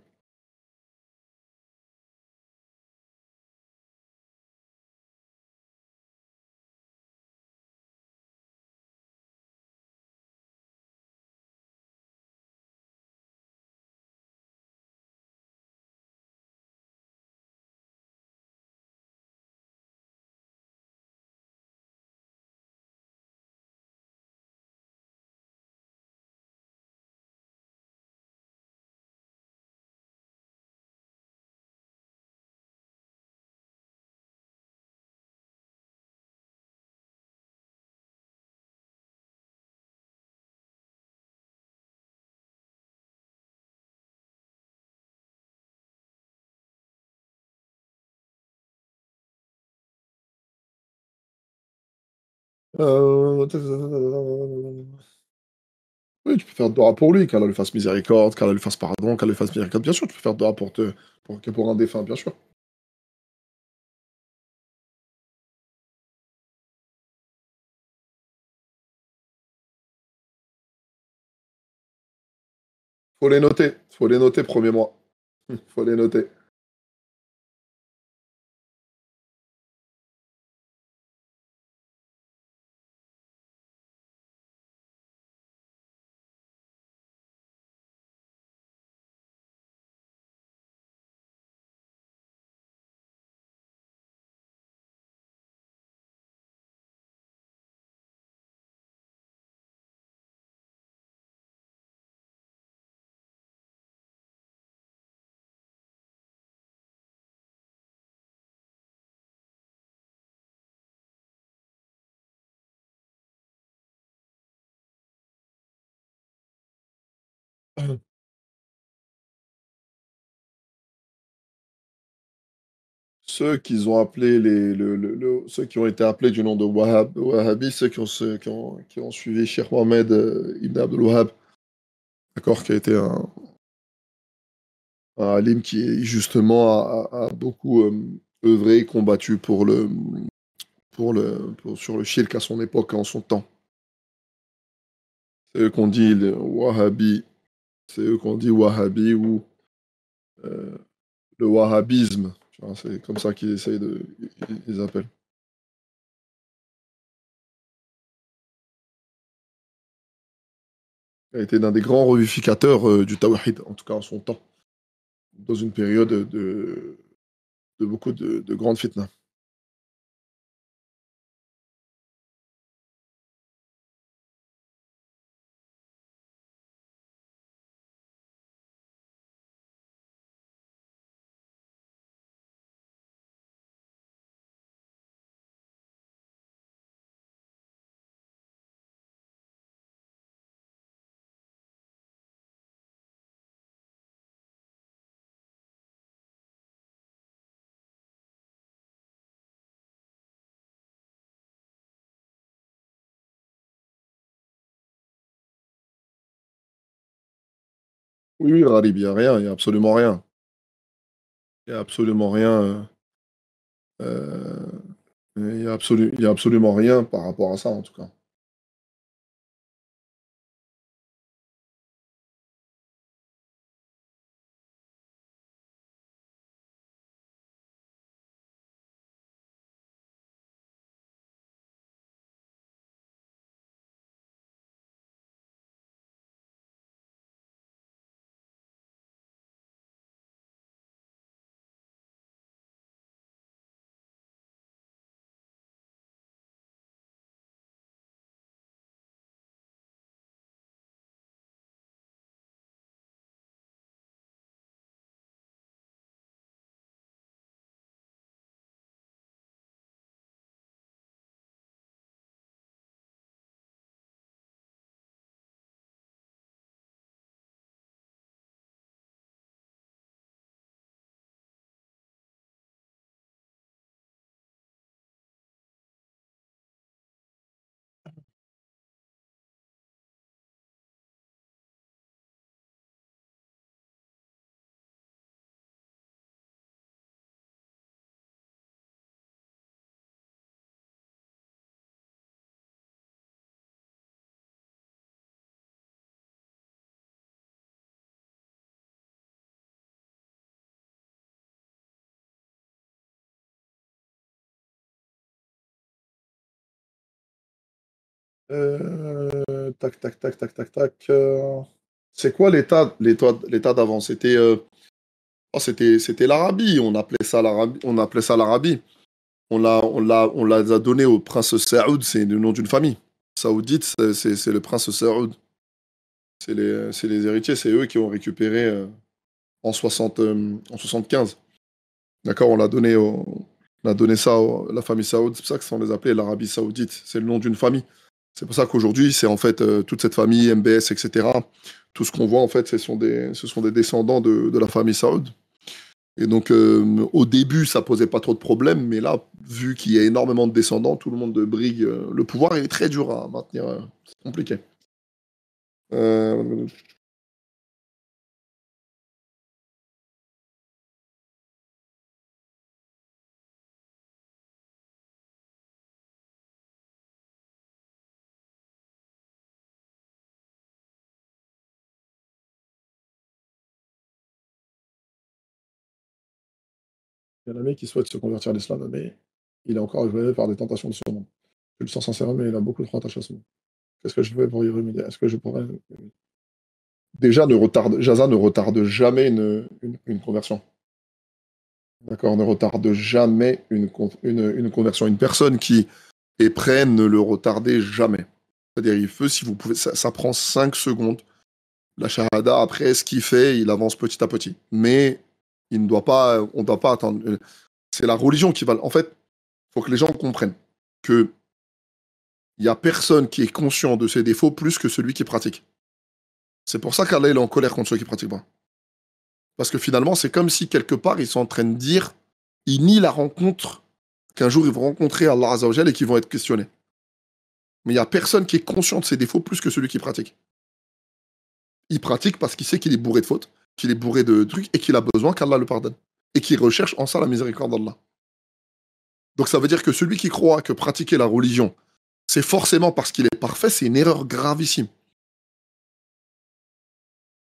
Speaker 1: Euh, Oui, tu peux faire doha pour lui, qu'Allah lui fasse miséricorde, qu'Allah lui fasse pardon, qu'Allah lui fasse miséricorde. Bien sûr, tu peux faire doha pour un défunt, bien sûr. Faut les noter, premier mois. Faut les noter. Ceux qui ont appelé ceux qui ont été appelés du nom de Wahhabi, ceux qui ont suivi Cheikh Mohamed Ibn Abdul Wahhab, d'accord, qui a été un alim qui justement a beaucoup œuvré et combattu sur le shirk à son époque, en son temps. C'est eux qu'on dit les Wahhabi, c'est eux qu'on dit Wahhabi ou euh, le wahhabisme. Tu vois, c'est comme ça qu'ils essayent ils appellent. Il a été l'un des grands revivificateurs du Tawhid, en tout cas en son temps, dans une période de beaucoup de grandes fitnas. Oui, oui, Gharib, il n'y a rien, il n'y a absolument rien. Il n'y a absolument rien. Euh, il y a absolument rien par rapport à ça, en tout cas. Tac, tac, tac, tac, tac, tac. C'est quoi l'état d'avant? C'était l'Arabie. On appelait ça l'Arabie. On appelait ça l'Arabie. On l'a donné au prince Saoud. C'est le nom d'une famille. Saoudite, c'est le prince Saoud. C'est les héritiers. C'est eux qui ont récupéré en 75. D'accord? On a donné ça à la famille Saoud. C'est pour ça que ça, on les appelait l'Arabie Saoudite. C'est le nom d'une famille. C'est pour ça qu'aujourd'hui, c'est en fait toute cette famille, MBS, etc. Tout ce qu'on voit, en fait, ce sont des descendants de la famille Saoud. Et donc, au début, ça posait pas trop de problèmes, mais là, vu qu'il y a énormément de descendants, tout le monde brigue le pouvoir est très dur à maintenir. C'est compliqué. Euh, Il y a un ami qui souhaite se convertir à l'islam, mais il est encore éveillé par des tentations de ce monde. Je le sens sincèrement, mais il a beaucoup trop attaché à ce monde. Qu'est-ce que je fais pour y remédier? Est-ce que je pourrais... Déjà, Jaza ne retarde jamais une conversion. D'accord, ne retarde jamais une conversion. Une personne qui est prête, ne le retardez jamais. C'est-à-dire, il faut, si vous pouvez, ça prend 5 secondes. La shahada, après, ce qu'il fait, il avance petit à petit. Mais on ne doit pas attendre. C'est la religion qui va. En fait, il faut que les gens comprennent que il n'y a personne qui est conscient de ses défauts plus que celui qui pratique. C'est pour ça qu'Allah il est en colère contre ceux qui ne pratiquent pas. Parce que finalement, c'est comme si quelque part, ils sont en train de dire, ils nient la rencontre qu'un jour ils vont rencontrer Allah Azzawajal et qu'ils vont être questionnés. Mais il n'y a personne qui est conscient de ses défauts plus que celui qui pratique. Il pratique parce qu'il sait qu'il est bourré de fautes, qu'il est bourré de trucs et qu'il a besoin qu'Allah le pardonne. Et qu'il recherche en ça la miséricorde d'Allah. Donc ça veut dire que celui qui croit que pratiquer la religion, c'est forcément parce qu'il est parfait, c'est une erreur gravissime.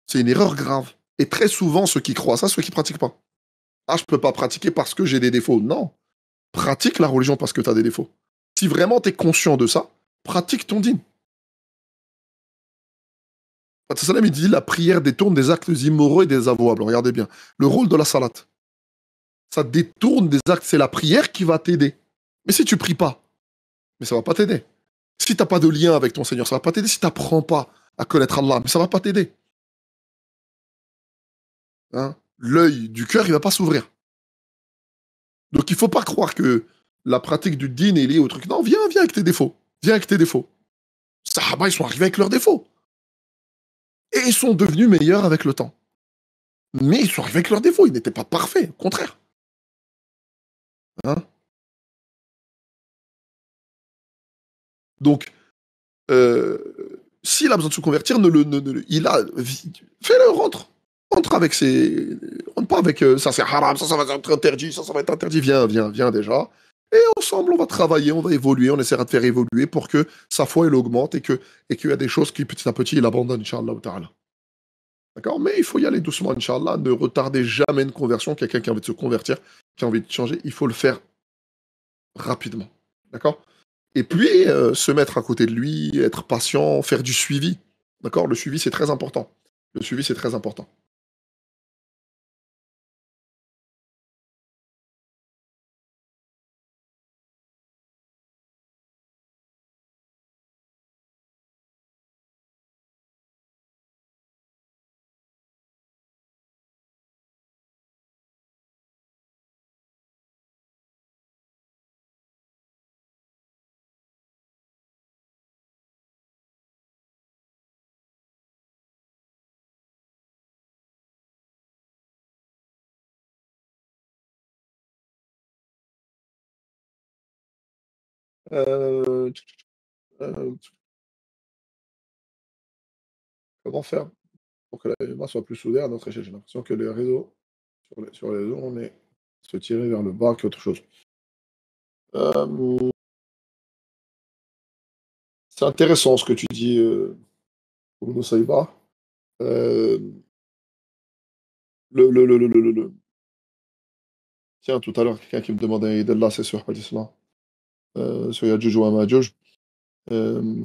Speaker 1: C'est une erreur grave. Et très souvent, ceux qui croient ça, ceux qui pratiquent pas. Ah, je peux pas pratiquer parce que j'ai des défauts. Non. Pratique la religion parce que tu as des défauts. Si vraiment tu es conscient de ça, pratique ton dîne. Salam, il dit la prière détourne des actes immoraux et désavouables. Regardez bien. Le rôle de la salat, ça détourne des actes. C'est la prière qui va t'aider. Mais si tu pries pas, mais ça va pas t'aider. Si t'as pas de lien avec ton Seigneur, ça va pas t'aider. Si t'apprends pas à connaître Allah, mais ça va pas t'aider. Hein. L'œil du cœur, il va pas s'ouvrir. Donc il faut pas croire que la pratique du dîn est liée au truc. Non, viens avec tes défauts. Viens avec tes défauts. Les Sahaba, ils sont arrivés avec leurs défauts. Et ils sont devenus meilleurs avec le temps. Mais ils sont arrivés avec leurs défauts. Ils n'étaient pas parfaits. Au contraire. Hein. Donc, s'il a besoin de se convertir, il a, fais-le, rentre. Rentre avec ses. pas avec ça c'est haram, ça va être interdit, ça va être interdit. Viens, viens, viens déjà. Et ensemble, on va travailler, on va évoluer, on essaiera de faire évoluer pour que sa foi, elle augmente et qu'il y a des choses qui, petit à petit, il abandonne, Inch'Allah ta'ala. D'accord? Mais il faut y aller doucement, Inch'Allah. Ne retardez jamais une conversion. Quelqu'un qui a envie de se convertir, qui a envie de changer, il faut le faire rapidement. D'accord? Et puis, se mettre à côté de lui, être patient, faire du suivi. D'accord? Le suivi, c'est très important. Le suivi, c'est très important. Euh, euh, comment faire pour que la mémoire soit plus soudée à notre échelle? J'ai l'impression que les réseaux, sur les réseaux, on est se tirer vers le bas qu'autre chose. Euh, c'est intéressant ce que tu dis, Bruno Saïba. Euh, le. Tiens, tout à l'heure, quelqu'un qui me demandait d'Allah, c'est sur Hadith-là, sur Yadjuj ou Amadjuj. Euh,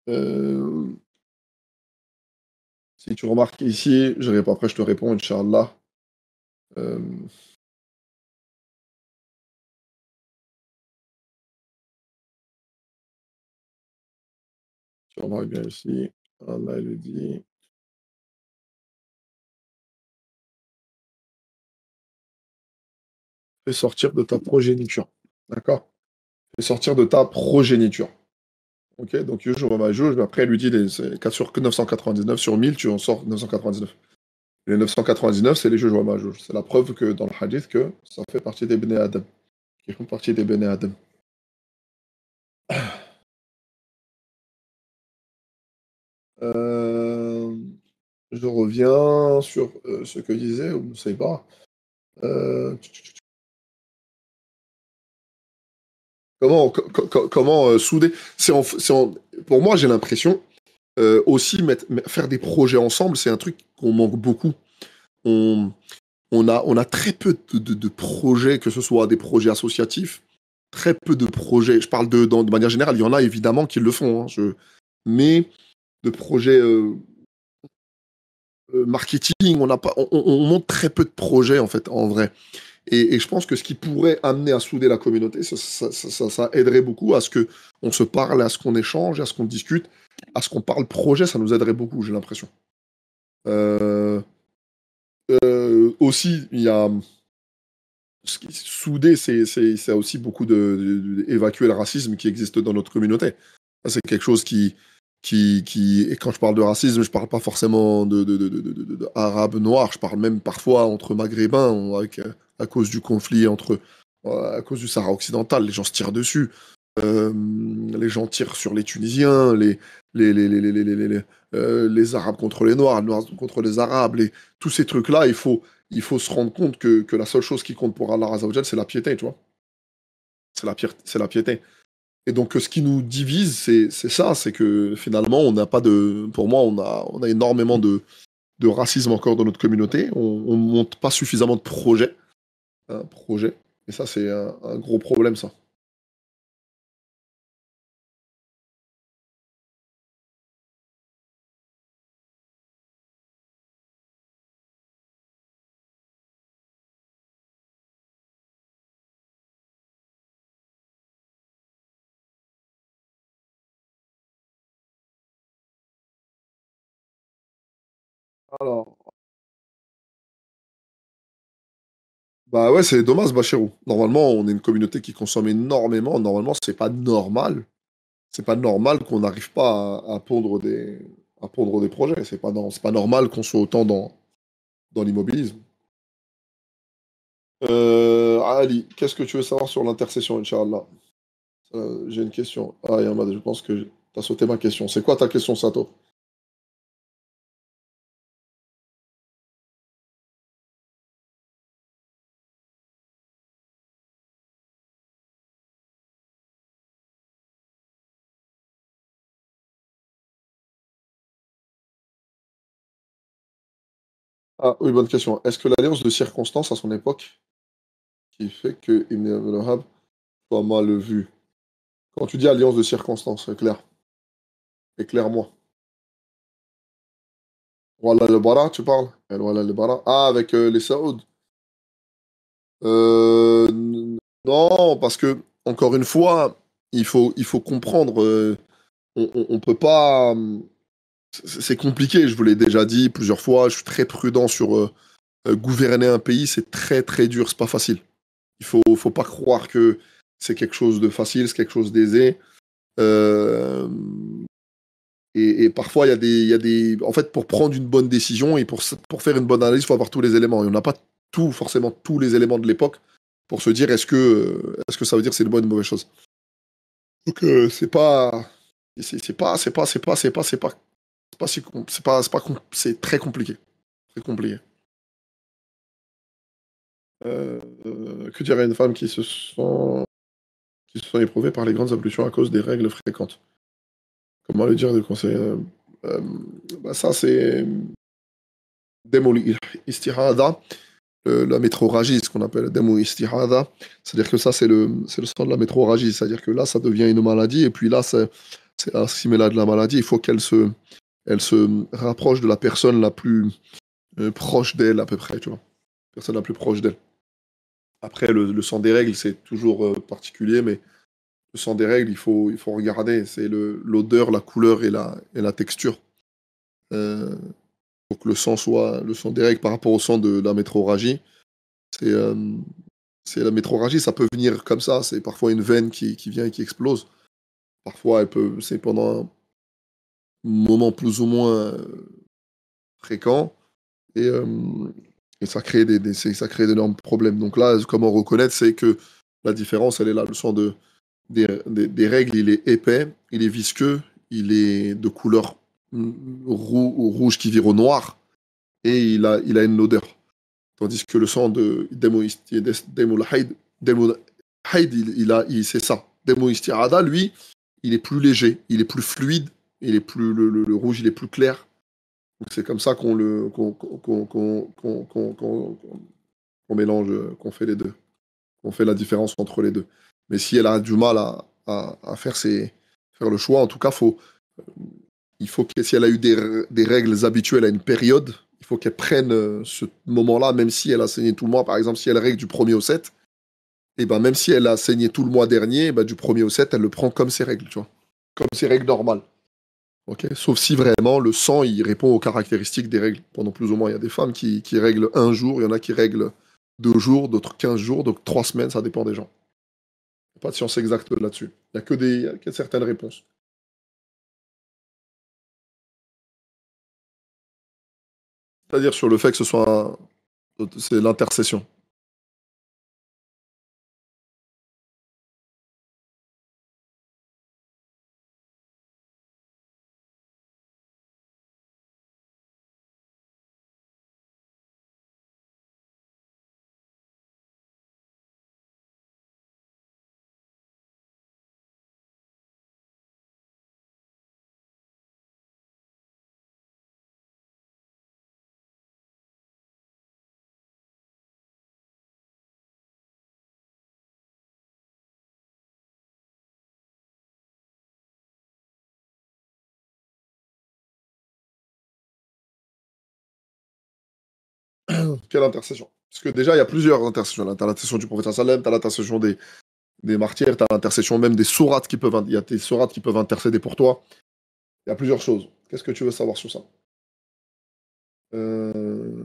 Speaker 1: euh, si tu remarques ici, je réponds après, je te réponds, Inch'Allah. Euh, tu remarques bien ici, Allah il dit, fais sortir de ta progéniture. D'accord? Fais sortir de ta progéniture. Ok? Donc, Yadjuj ou Amadjuj, mais après, elle lui dit, c'est 4 sur 999 sur 1000, tu en sors 999. Les 999, c'est les juges ou Amadjuj. C'est la preuve que dans le hadith que ça fait partie des Bene Adam, qui font partie des Bene Adam. Euh, je reviens sur ce que disait Ibn Saïba. Euh, comment souder pour moi, j'ai l'impression aussi faire des projets ensemble, c'est un truc qu'on manque beaucoup. On, on a très peu de projets, que ce soit des projets associatifs, très peu de projets. Je parle de manière générale, il y en a évidemment qui le font, hein, mais de projets marketing, on n'a pas, on monte très peu de projets en fait, en vrai. Et je pense que ce qui pourrait amener à souder la communauté, ça aiderait beaucoup à ce que on se parle, à ce qu'on échange, à ce qu'on discute, à ce qu'on parle projet, ça nous aiderait beaucoup, j'ai l'impression. Euh, aussi, il y a souder, c'est aussi beaucoup évacuer le racisme qui existe dans notre communauté. Ça, c'est quelque chose et quand je parle de racisme, je parle pas forcément de arabes noirs, je parle même parfois entre maghrébins, à cause du conflit à cause du Sahara occidental, les gens se tirent dessus. Les gens tirent sur les Tunisiens, les Arabes contre les Noirs contre les Arabes, tous ces trucs-là, il faut se rendre compte que la seule chose qui compte pour Allah Azzawajal, c'est la piété, tu vois. C'est la piété. Et donc, ce qui nous divise, c'est ça, c'est que finalement, on n'a pas de. Pour moi, on a énormément de racisme encore dans notre communauté. On ne monte pas suffisamment de projets. Projets. Et ça, c'est un gros problème, ça. Alors, bah ouais, c'est dommage, Bachirou. Normalement, on est une communauté qui consomme énormément. Normalement, c'est pas normal. C'est pas normal qu'on n'arrive pas à pondre des projets. C'est pas normal qu'on soit autant dans l'immobilisme. Ali, qu'est-ce que tu veux savoir sur l'intercession, Inch'Allah? J'ai une question. Ah, Yamad, je pense que tu as sauté ma question. C'est quoi ta question, Sato? Ah oui, bonne question. Est-ce que l'alliance de circonstances à son époque qui fait que Ibn Abdul Wahhab soit mal vu? Quand tu dis alliance de circonstances, éclaire-moi. Voilà le Bara, tu parles? Voilà le Bara. Ah, avec les Saouds. Non, parce que, encore une fois, il faut comprendre. On peut pas. C'est compliqué, je vous l'ai déjà dit plusieurs fois. Je suis très prudent sur gouverner un pays. C'est très, très dur. C'est pas facile. Il faut pas croire que c'est quelque chose de facile, c'est quelque chose d'aisé. Euh, et parfois, en fait, pour prendre une bonne décision et pour faire une bonne analyse, il faut avoir tous les éléments. Et on n'a pas forcément tous les éléments de l'époque pour se dire est-ce que ça veut dire que c'est une bonne ou une mauvaise chose. Donc, c'est très compliqué. C'est compliqué. Que dirait une femme qui se sont éprouvées par les grandes ablutions à cause des règles fréquentes? Comment le dire de conseil? Euh, Ça, c'est Demol istihada, la métroragie, ce qu'on appelle Demo istihada. C'est-à-dire que ça, c'est le sang de la métroragie. C'est-à-dire que là, ça devient une maladie, et puis là, c'est assimilé de la maladie. Il faut elle se rapproche de la personne la plus proche d'elle, à peu près, tu vois. Personne la plus proche d'elle. Après, le sang des règles, c'est toujours particulier, mais le sang des règles, il faut regarder. C'est l'odeur, la couleur et la texture. Euh, pour que le sang des règles par rapport au sang de la métroragie, c'est la métroragie, ça peut venir comme ça. C'est parfois une veine qui vient et qui explose. Parfois, c'est pendant un moment plus ou moins fréquent et, euh, et ça crée ça crée d'énormes problèmes. Donc là, comment reconnaître, c'est que la différence, elle est là. Le sang des règles, il est épais, il est visqueux, il est de couleur rouge qui vire au noir et il a une odeur. Tandis que le sang de Demo Haid, c'est ça. Demo Istiada, lui, il est plus léger, il est plus fluide, le rouge, il est plus clair. Donc c'est comme ça qu'on mélange, qu'on fait les deux, qu'on fait la différence entre les deux. Mais si elle a du mal à faire le choix, en tout cas, il faut que si elle a eu des règles habituelles à une période, il faut qu'elle prenne ce moment-là, même si elle a saigné tout le mois. Par exemple, si elle règle du 1er au 7, et ben même si elle a saigné tout le mois dernier, ben, du 1er au 7, elle le prend comme ses règles, tu vois. Comme ses règles normales. Ok. Sauf si vraiment le sang il répond aux caractéristiques des règles. Pendant plus ou moins, il y a des femmes qui règlent un jour, il y en a qui règlent 2 jours, d'autres 15 jours, donc 3 semaines, ça dépend des gens. Il n'y a pas de science exacte là-dessus. Il y a que certaines réponses. C'est-à-dire sur le fait que c'est l'intercession. Quelle intercession? Parce que déjà, il y a plusieurs intercessions. Tu as l'intercession du prophète sallam, tu as l'intercession des martyrs, tu as l'intercession même des sourates il y a des sourates qui peuvent intercéder pour toi. Il y a plusieurs choses. Qu'est-ce que tu veux savoir sur ça? Euh,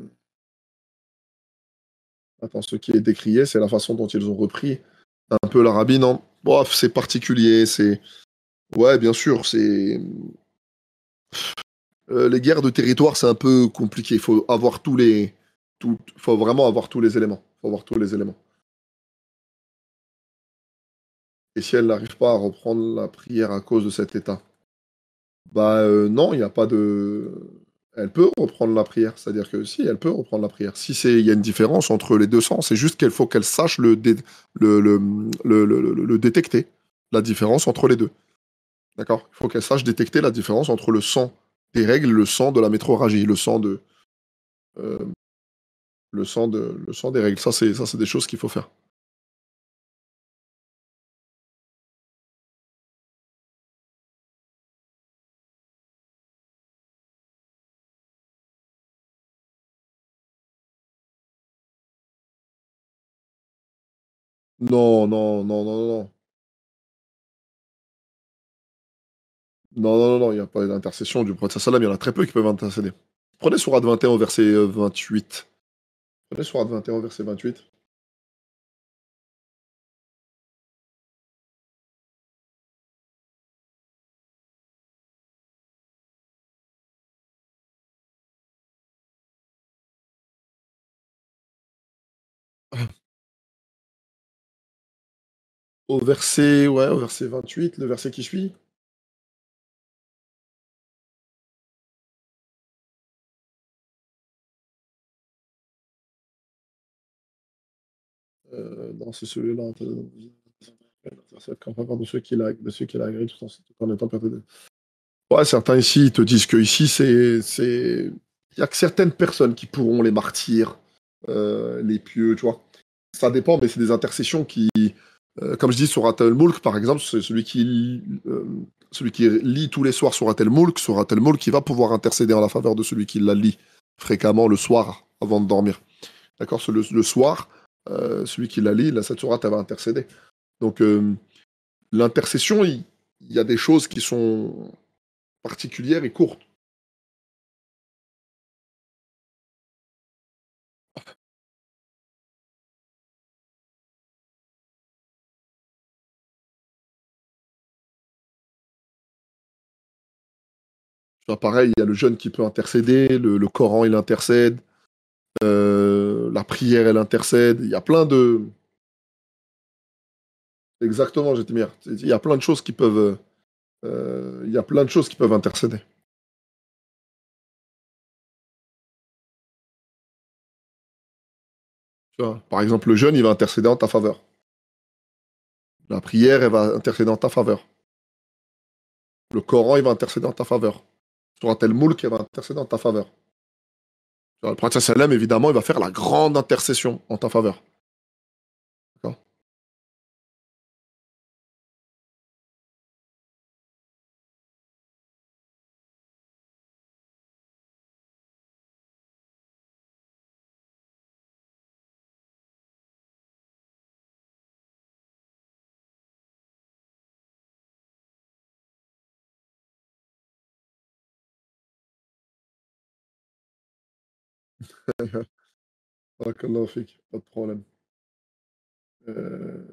Speaker 1: Attends, ce qui est décrié, c'est la façon dont ils ont repris un peu l'Arabie, non? Bof, c'est particulier, Ouais, bien sûr, les guerres de territoire, c'est un peu compliqué. Il faut avoir faut vraiment avoir tous les éléments. Faut avoir tous les éléments. Et si elle n'arrive pas à reprendre la prière à cause de cet état? Bah non, il n'y a pas de. Elle peut reprendre la prière, c'est-à-dire que si, elle peut reprendre la prière. Si il y a une différence entre les deux sens, c'est juste qu'il faut qu'elle sache le détecter, la différence entre les deux. D'accord? Il faut qu'elle sache détecter la différence entre le sang des règles et le sang de la métroragie, le sang de, le sang des règles. Ça, c'est des choses qu'il faut faire. Non, non, non, non, non. Non, non, non, non, il n'y a pas d'intercession du prophète sallam, il y en a très peu qui peuvent intercéder. Prenez Sourate 21 au verset 28. Prenez Sourate 21 au verset 28. Ouais, au verset 28, le verset qui suit. Non, c'est celui-là. Quand on de ceux qui la agréent tout en étant persuadés. Ouais, certains ici ils te disent que ici, il y a que certaines personnes qui pourront les martyrs, les pieux, tu vois. Ça dépend, mais c'est des intercessions qui, comme je dis, sur Atel Mulk, par exemple, c'est celui qui lit tous les soirs sur Atel Mulk, qui va pouvoir intercéder en la faveur de celui qui la lit fréquemment le soir avant de dormir. D'accord? Le soir, celui qui la lit, cette sourate, elle va intercéder. Donc, l'intercession, il y a des choses qui sont particulières et courtes. Tu vois, pareil, il y a le jeûne qui peut intercéder, le Coran, il intercède, la prière, elle intercède. Il y a plein de... Exactement, j'étais bien. Il y a plein de choses qui peuvent... il y a plein de choses qui peuvent intercéder. Tu vois, par exemple, le jeûne, il va intercéder en ta faveur. La prière, elle va intercéder en ta faveur. Le Coran, il va intercéder en ta faveur. Sur un tel moule, elle va intercéder en ta faveur. Tu vois, le prophète sallam, évidemment, il va faire la grande intercession en ta faveur. D'accord. Barakallahu fik, pas de problème. Euh...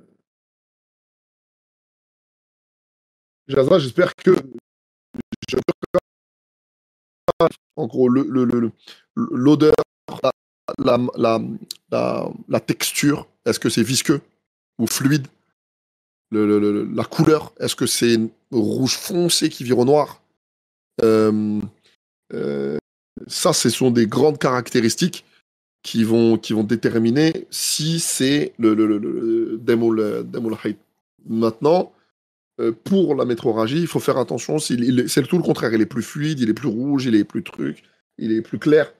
Speaker 1: Jazza, j'espère que, en gros, l'odeur, la, la, la texture, est-ce que c'est visqueux ou fluide? La couleur, est-ce que c'est rouge foncé qui vire au noir? Euh, euh, Ça, ce sont des grandes caractéristiques qui vont déterminer si c'est le Demol Hayt. Maintenant, pour la métroragie, il faut faire attention. C'est tout le contraire. Il est plus fluide, il est plus rouge, il est plus truc, il est plus clair.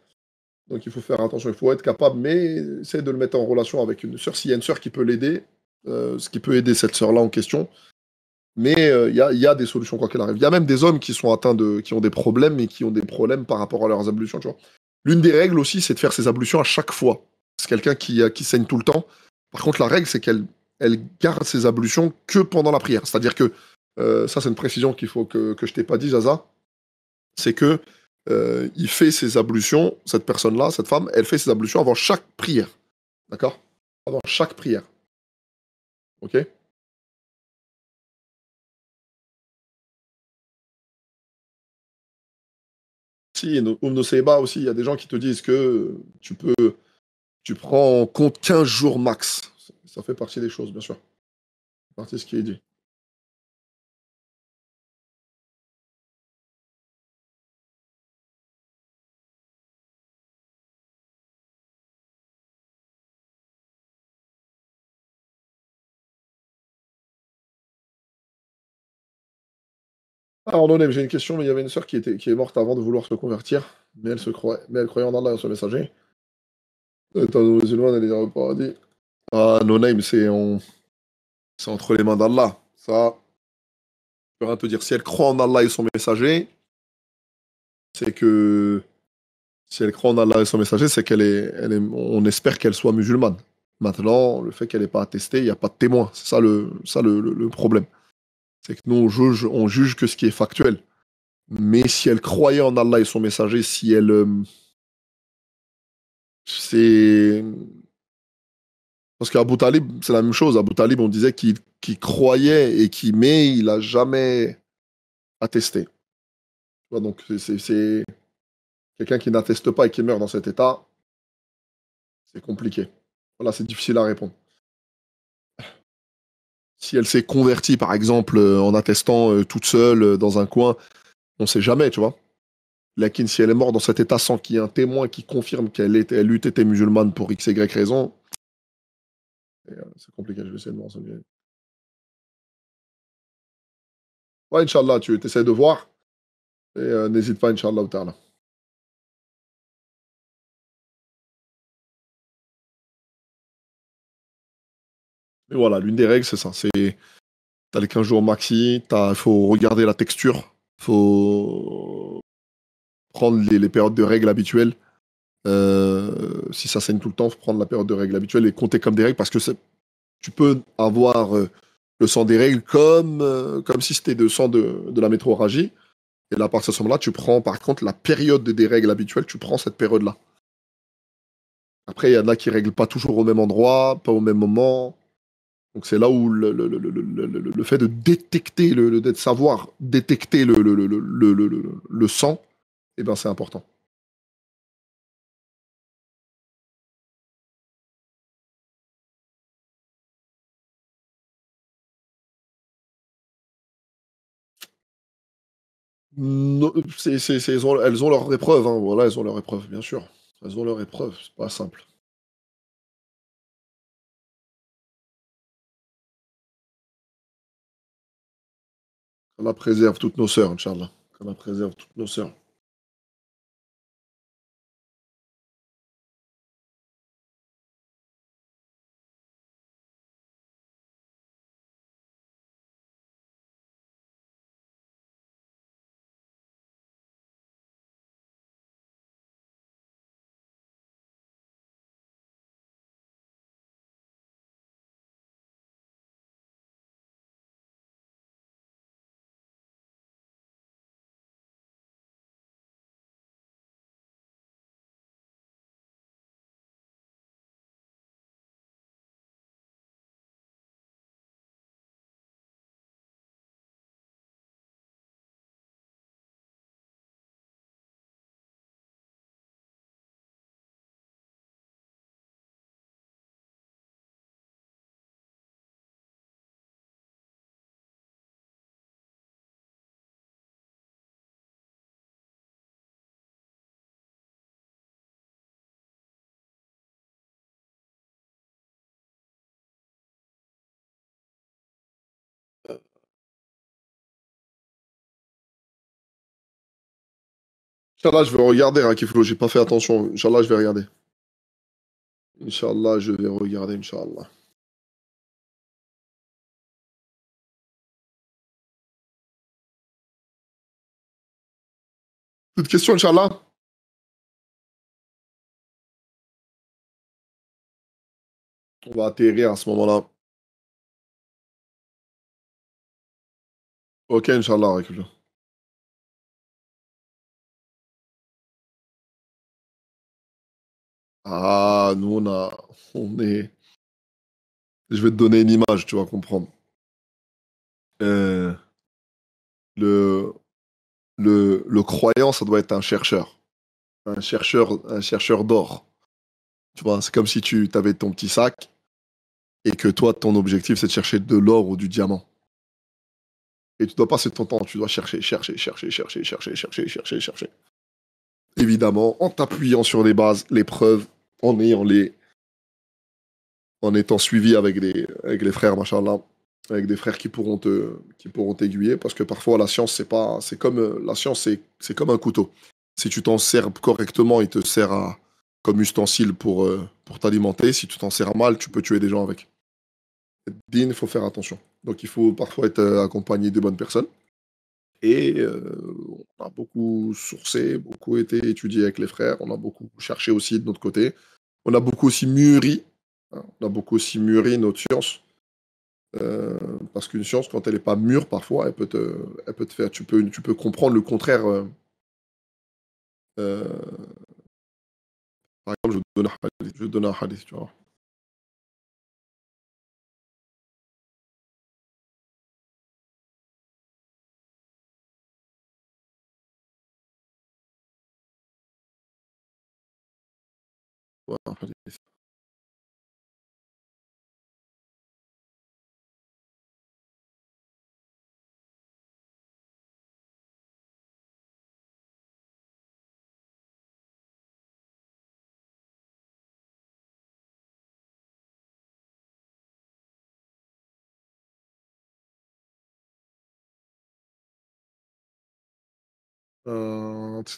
Speaker 1: Donc il faut faire attention. Il faut être capable, mais essayer de le mettre en relation avec une sœur. S'il y a une sœur qui peut l'aider, ce qui peut aider cette sœur-là en question. Mais il y a des solutions quoi qu'il arrive. Il y a même des hommes qui sont atteints qui ont des problèmes, mais qui ont des problèmes par rapport à leurs ablutions, tu vois. L'une des règles aussi, c'est de faire ses ablutions à chaque fois. C'est quelqu'un qui saigne tout le temps. Par contre, la règle, c'est qu'elle garde ses ablutions que pendant la prière. C'est-à-dire que, ça, c'est une précision qu'il faut que je t'ai pas dit, Jaza, c'est que il fait ses ablutions, cette personne-là, cette femme, elle fait ses ablutions avant chaque prière. D'accord? Avant chaque prière. OK? Si, Seba aussi, il y a des gens qui te disent que tu prends en compte 15 jours max. Ça fait partie des choses, bien sûr. C'est partie de ce qui est dit. Alors, Nonem, j'ai une question, mais il y avait une sœur qui est morte avant de vouloir se convertir, mais elle croyait en Allah et en son messager. Étant musulman, elle est au paradis. Ah, no name, c'est entre les mains d'Allah. Ça, je peux rien te dire. Si elle croit en Allah et son messager, c'est que. Si elle croit en Allah et son messager, c'est on espère qu'elle soit musulmane. Maintenant, le fait qu'elle n'ait pas attesté, il n'y a pas de témoin. C'est ça le problème. C'est que nous, on juge que ce qui est factuel. Mais si elle croyait en Allah et son messager, si elle. C'est. Parce qu'Abu Talib, c'est la même chose. Abu Talib, on disait qu'il croyait et mais il n'a jamais attesté. Tu vois, donc, c'est quelqu'un qui n'atteste pas et qui meurt dans cet état, c'est compliqué. Voilà, c'est difficile à répondre. Si elle s'est convertie, par exemple, en attestant toute seule dans un coin, on ne sait jamais, tu vois. Lakin, si elle est morte dans cet état sans qu'il y ait un témoin qui confirme elle eût été musulmane pour X, Y raison, c'est compliqué, je vais essayer de me renseigner. Ouais, Inch'Allah, tu essaies de voir, et n'hésite pas, Inch'Allah, au ta'ala. Et voilà, l'une des règles, c'est ça. T'as les 15 jours maxi, il faut regarder la texture, il faut prendre les périodes de règles habituelles. Si ça saigne tout le temps, il faut prendre la période de règles habituelle et compter comme des règles parce que tu peux avoir le sang des règles comme si c'était le sang de la métrorragie. Et là, à partir de ce moment-là, tu prends par contre la période des règles habituelles, tu prends cette période-là. Après, il y en a qui ne règlent pas toujours au même endroit, pas au même moment. Donc c'est là où le fait de détecter, de savoir détecter le sang, eh ben, c'est important. Non, elles ont leur épreuve, hein, voilà, elles ont leur épreuve, bien sûr. Elles ont leur épreuve, c'est pas simple. Allah préserve toutes nos sœurs, Inch'Allah. Allah préserve toutes nos sœurs. Inch'Allah, je vais regarder, Rakiflo, j'ai pas fait attention. Inch'Allah, je vais regarder. Inch'Allah, je vais regarder, Inch'Allah. Toute question, Inch'Allah? On va atterrir à ce moment-là. Ok, Inch'Allah, Rakiflo. Ah, nous, on est. Je vais te donner une image, tu vas comprendre. Euh, le, le croyant, ça doit être un chercheur. Un chercheur d'or. Tu vois, c'est comme si tu avais ton petit sac et que toi, ton objectif, c'est de chercher de l'or ou du diamant. Et tu dois passer ton temps, tu dois chercher, chercher, chercher, chercher, chercher, chercher, chercher, chercher. Évidemment, en t'appuyant sur les bases, les preuves, en étant suivi avec les frères, machallah, avec des frères qui pourront t'aiguiller, parce que parfois la science, c'est comme la science, c'est comme un couteau. Si tu t'en sers correctement, il te sert à comme ustensile pour t'alimenter. Si tu t'en sers mal, tu peux tuer des gens avec. Din, il faut faire attention. Donc il faut parfois être accompagné de bonnes personnes. Et on a beaucoup sourcé, beaucoup été étudié avec les frères, on a beaucoup cherché aussi de notre côté. On a beaucoup aussi mûri, hein, on a beaucoup aussi mûri notre science. Parce qu'une science, quand elle n'est pas mûre, parfois, elle peut te faire. Tu peux comprendre le contraire. Euh, par exemple, je vais te donner un hadith, tu vois. Ouais, un hadith. Euh, tac,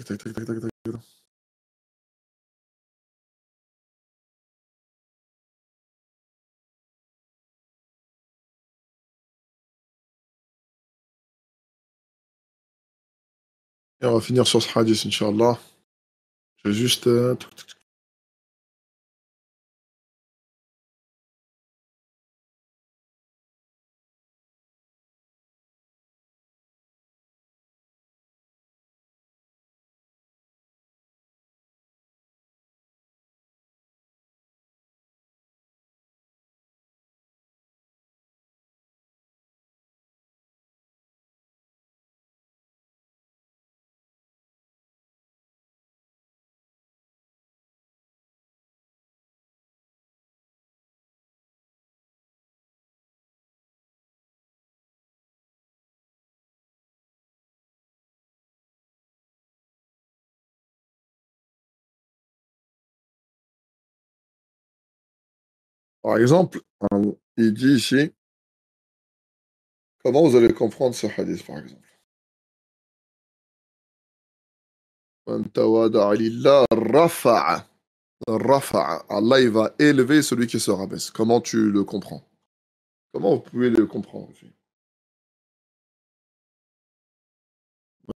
Speaker 1: tac, tac, tac, tac, tac. Et on va finir sur ce hadith, Inch'Allah. Je vais juste. Par exemple, il dit ici, comment vous allez comprendre ce hadith, par exemple? Man tawada'a lillah, rafa'a. Rafa'a. Allah, il va élever celui qui se rabaisse. Comment tu le comprends? Comment vous pouvez le comprendre ici?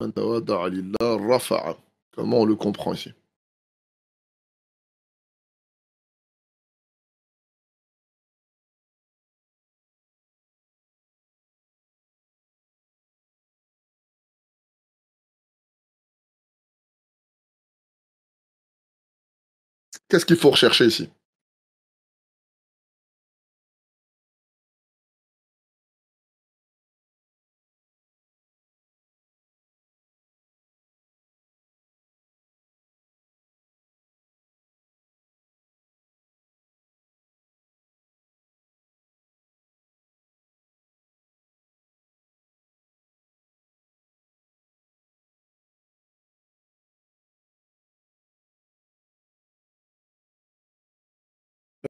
Speaker 1: Man tawada'a lillah, rafa'a. Comment on le comprend ici? Qu'est-ce qu'il faut rechercher ici?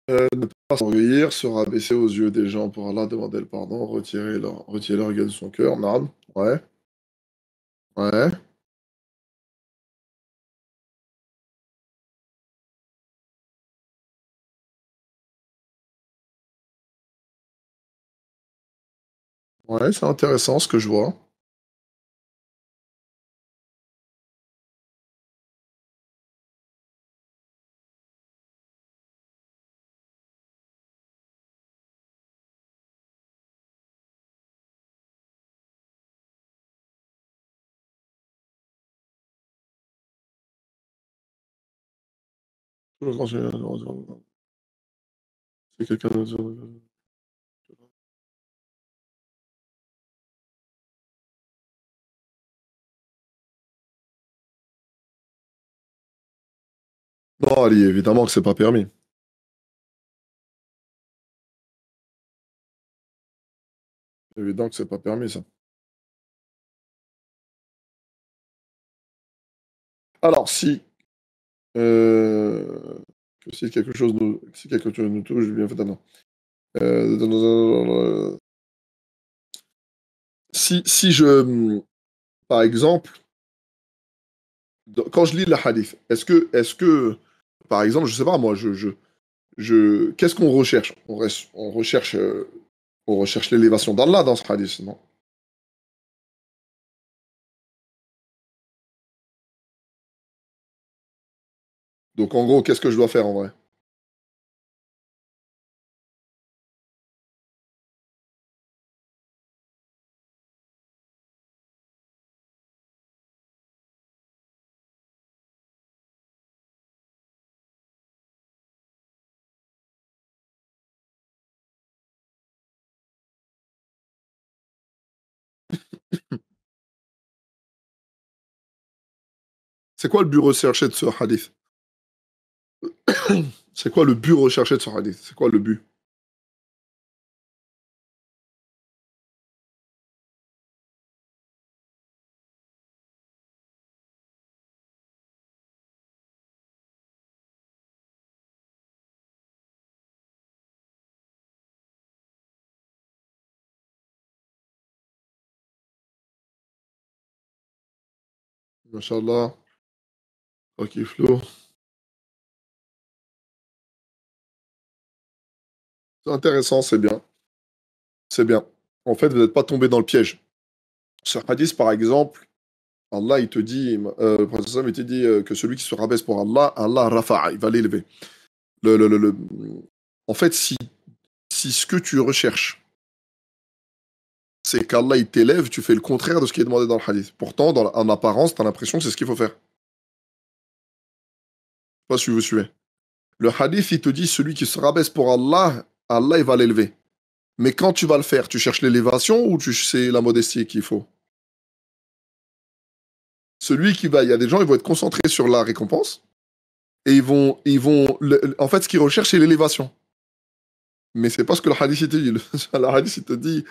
Speaker 1: Ne pas s'enorgueillir, se rabaisser aux yeux des gens pour Allah, demander le pardon, retirer leur de son cœur. Naam. Ouais, ouais, ouais, c'est intéressant ce que je vois. C'est quelqu'un de... Non, Ali, évidemment que c'est pas permis. Évidemment que c'est pas permis, ça. Alors, euh, si quelque chose nous touche, bien évidemment. Euh, si je, par exemple, quand je lis le hadith, par exemple, je sais pas, moi, qu'est-ce qu'on recherche? On recherche l'élévation d'Allah dans ce hadith, non? Donc, en gros, qu'est-ce que je dois faire en vrai? C'est quoi le but recherché de ce hadith? C'est quoi le but recherché de ce hadith? C'est quoi le but? Mashallah, ok, Flo. C'est intéressant, c'est bien. C'est bien. En fait, vous n'êtes pas tombé dans le piège. Ce hadith, par exemple, Allah, il te dit, le prophète sallam, il te dit que celui qui se rabaisse pour Allah, Allah rafa'a, il va l'élever. Le, le- le- le- En fait, si ce que tu recherches, c'est qu'Allah, il t'élève, tu fais le contraire de ce qui est demandé dans le hadith. Pourtant, en apparence, tu as l'impression que c'est ce qu'il faut faire. Je sais pas si vous suivez. Le hadith, il te dit, celui qui se rabaisse pour Allah, Allah, il va l'élever. Mais quand tu vas le faire, tu cherches l'élévation ou c'est la modestie qu'il faut? Celui qui va, il y a des gens, ils vont être concentrés sur la récompense et en fait, ce qu'ils recherchent, c'est l'élévation. Mais c'est pas ce que le hadith il te dit. Le hadith il te dit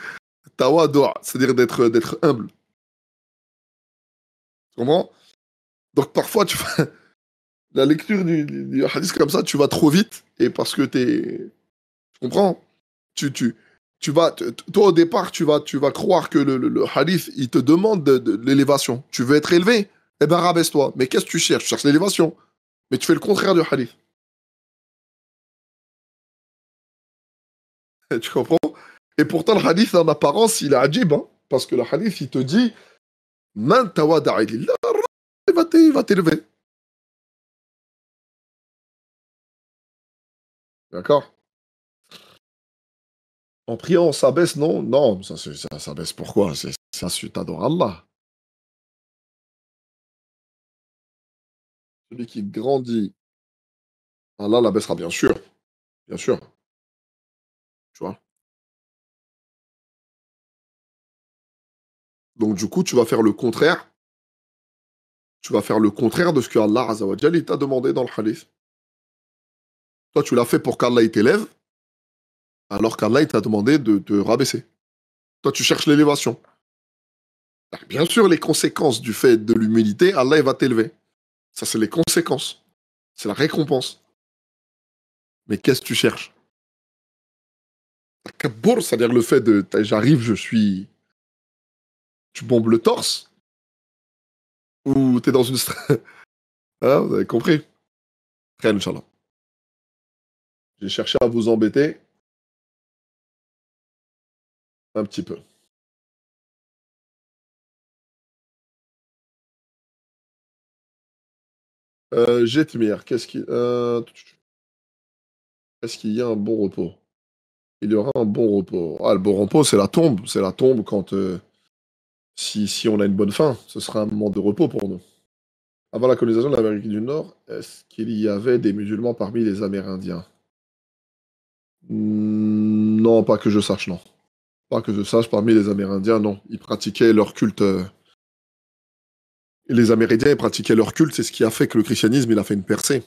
Speaker 1: tawadu', c'est-à-dire d'être humble. Tu comprends? Donc parfois, la lecture du hadith comme ça, tu vas trop vite et parce que tu comprends? Tu, tu, toi au départ, tu vas croire que le hadith il te demande de l'élévation. Tu veux être élevé? Eh ben rabaisse-toi. Mais qu'est-ce que tu cherches? Tu cherches l'élévation. Mais tu fais le contraire du hadith. Tu comprends? Et pourtant, le hadith, en apparence, il est ajib, hein, parce que le hadith, il te dit, Man tawada'a lillah, il va t'élever. D'accord? En priant, on s'abaisse, non? Non, ça s'abaisse pourquoi? C'est insulte, t'adores Allah. Celui qui grandit, Allah l'abaissera, bien sûr. Bien sûr. Tu vois? Donc, du coup, tu vas faire le contraire. Tu vas faire le contraire de ce que Allah Azzawajal, il t'a demandé dans le hadith. Toi, tu l'as fait pour qu'Allah il t'élève, alors qu'Allah il t'a demandé de te rabaisser. Toi, tu cherches l'élévation. Bien sûr, les conséquences du fait de l'humilité, Allah il va t'élever. Ça, c'est les conséquences. C'est la récompense. Mais qu'est-ce que tu cherches? Takabbour, c'est-à-dire le fait de j'arrive, je suis. Tu bombes le torse? Ou t'es dans une. Hein, vous avez compris? Très Inch'Allah. J'ai cherché à vous embêter un petit peu. Jetmir, est-ce qu'il y a un bon repos? Il y aura un bon repos. Ah, le bon repos, c'est la tombe. C'est la tombe quand. Si on a une bonne fin, ce sera un moment de repos pour nous. Avant la colonisation de l'Amérique du Nord, est-ce qu'il y avait des musulmans parmi les Amérindiens? Non, pas que je sache, non. Pas que je sache, parmi les Amérindiens, non. Ils pratiquaient leur culte. Les Amérindiens, ils pratiquaient leur culte, c'est ce qui a fait que le christianisme, il a fait une percée.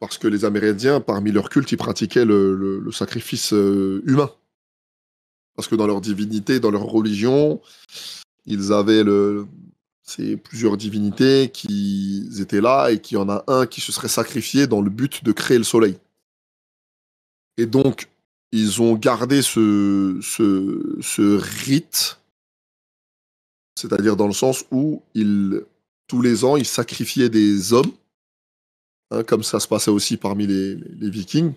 Speaker 1: Parce que les Amérindiens, parmi leur culte, ils pratiquaient le sacrifice humain. Parce que dans leur divinité, dans leur religion, ils avaient plusieurs divinités qui étaient là et qu'il y en a un qui se serait sacrifié dans le but de créer le soleil. Et donc, ils ont gardé ce rite, c'est-à-dire dans le sens où tous les ans, ils sacrifiaient des hommes, hein, comme ça se passait aussi parmi les Vikings.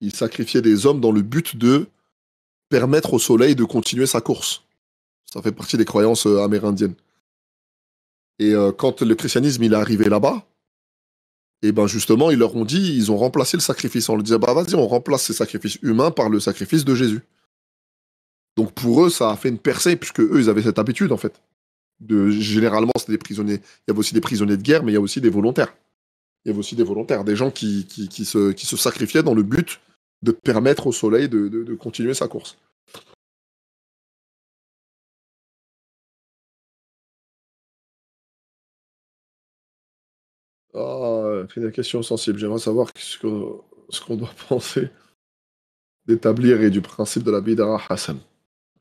Speaker 1: Ils sacrifiaient des hommes dans le but de permettre au soleil de continuer sa course. Ça fait partie des croyances amérindiennes. Et quand le christianisme il est arrivé là-bas, et ben justement, ils leur ont dit, ils ont remplacé le sacrifice. On leur disait, bah vas-y, on remplace ces sacrifices humains par le sacrifice de Jésus. Donc pour eux, ça a fait une percée, puisque eux, ils avaient cette habitude, en fait. Généralement, c'était des prisonniers. Il y avait aussi des prisonniers de guerre, mais il y a aussi des volontaires. Il y avait aussi des volontaires, des gens qui se sacrifiaient dans le but de permettre au soleil de continuer sa course. Ah, c'est une question sensible. J'aimerais savoir ce qu'on doit penser d'établir et du principe de la bid'a Hassan.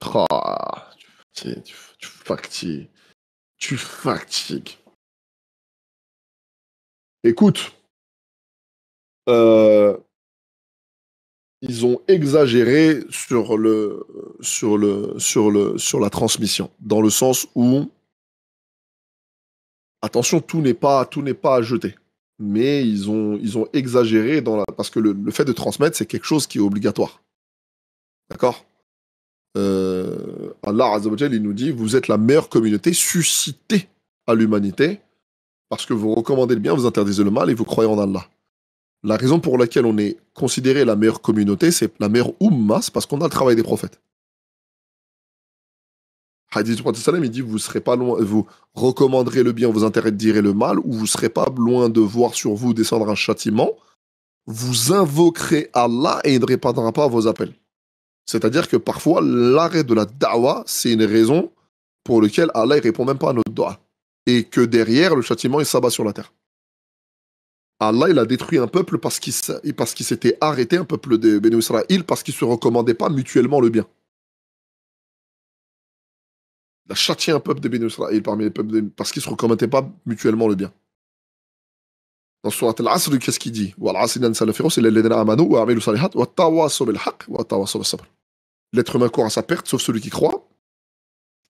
Speaker 1: Ah, tu fatigues. Tu fatigues. Écoute, euh, ils ont exagéré sur la transmission, dans le sens où, attention, tout n'est pas à jeter. Mais ils ont exagéré parce que le fait de transmettre, c'est quelque chose qui est obligatoire. D'accord? Allah Azza wa Jal, il nous dit, vous êtes la meilleure communauté suscitée à l'humanité parce que vous recommandez le bien, vous interdisez le mal et vous croyez en Allah. La raison pour laquelle on est considéré la meilleure communauté, c'est la meilleure umma, c'est parce qu'on a le travail des prophètes. Hadith du prophète sallam, il dit, vous serez pas loin, vous recommanderez le bien, vous interdirez le mal, ou vous serez pas loin de voir sur vous descendre un châtiment, vous invoquerez Allah et il ne répondra pas à vos appels. C'est-à-dire que parfois, l'arrêt de la da'wah, c'est une raison pour laquelle Allah ne répond même pas à notre dua. Et que derrière, le châtiment, il s'abat sur la terre. Allah, il a détruit un peuple parce qu'il s'était arrêté, un peuple de Béni Israël, parce qu'il ne se recommandait pas mutuellement le bien. Il a châtié un peuple de Béni Israël parmi les peuples parce qu'ils ne se recommandaient pas mutuellement le bien. Dans Surat Al-Asr, qu'est-ce qu'il dit? L'être humain court à sa perte, sauf celui qui croit,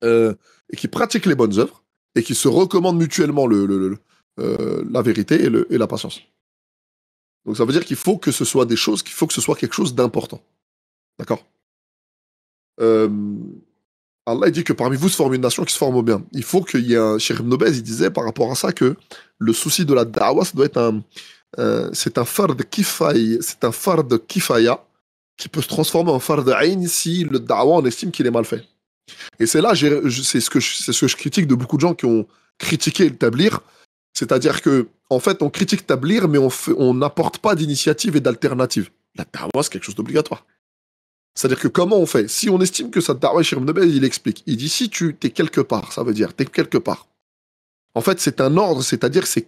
Speaker 1: et qui pratique les bonnes œuvres, et qui se recommande mutuellement la vérité et la patience. Donc ça veut dire qu'il faut que ce soit des choses, qu'il faut que ce soit quelque chose d'important. D'accord? euh, Allah dit que parmi vous se forme une nation qui se forme au bien. Il faut qu'il y ait un... Cheikh Ibn Baz, il disait par rapport à ça que le souci de la da'wah, ça doit être c'est un fard kifaya, c'est un fard kifaya qui peut se transformer en fard ayn si le da'wah, on estime qu'il est mal fait. Et c'est là, c'est ce que je critique de beaucoup de gens qui ont critiqué le tablir. C'est-à-dire que, en fait, on critique tablir, mais on n'apporte pas d'initiative et d'alternative. La da'wah, c'est quelque chose d'obligatoire. C'est-à-dire que comment on fait? Si on estime que ça da'wah, Cheikh Ibn Baz, il explique. Il dit, si tu es quelque part, ça veut dire, tu es quelque part. En fait, c'est un ordre, c'est-à-dire c'est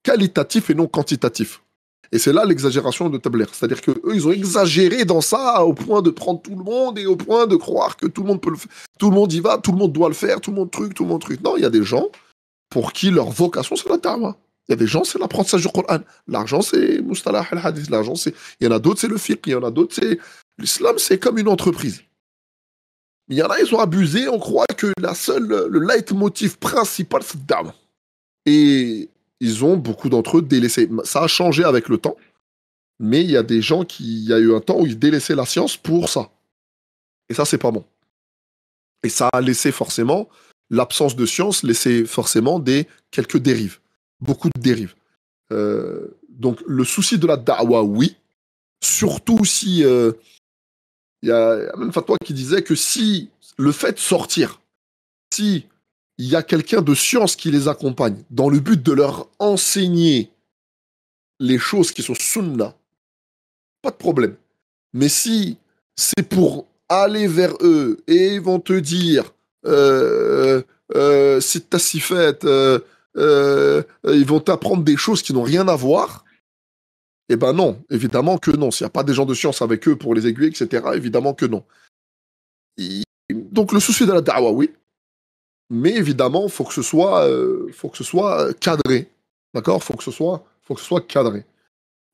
Speaker 1: qualitatif et non quantitatif. Et c'est là l'exagération de Tabler. C'est-à-dire qu'eux, ils ont exagéré dans ça au point de prendre tout le monde et au point de croire que tout le monde peut le faire. Tout le monde y va, tout le monde doit le faire, tout le monde truc. Non, il y a des gens pour qui leur vocation, c'est la da'wah. Il y a des gens, c'est l'apprentissage du Coran. L'argent, c'est mustalah al-hadith. L'argent, c'est... Il y en a d'autres, c'est le fiqh. Il y en a d'autres, c'est... L'islam, c'est comme une entreprise. Il y en a, ils ont abusé. On croit que le leitmotiv principal, c'est da'wah. Et ils ont, beaucoup d'entre eux, délaissé. Ça a changé avec le temps. Mais il y a des gens il y a eu un temps où ils délaissaient la science pour ça. Et ça, c'est pas bon. Et ça a laissé forcément, l'absence de science laissait forcément quelques dérives. Beaucoup de dérives. Donc, le souci de la da'wah, oui. Surtout si... il y a même fatwa qui disait que si le fait de sortir, si il y a quelqu'un de science qui les accompagne dans le but de leur enseigner les choses qui sont sunna, pas de problème. Mais si c'est pour aller vers eux et ils vont te dire c'est ta si fait, ils vont t'apprendre des choses qui n'ont rien à voir, Eh ben non, évidemment que non. S'il n'y a pas des gens de science avec eux pour les aiguiller, etc., évidemment que non. Donc le souci de la da'wa, oui, mais évidemment, faut que ce soit cadré. D'accord. Faut que ce soit cadré.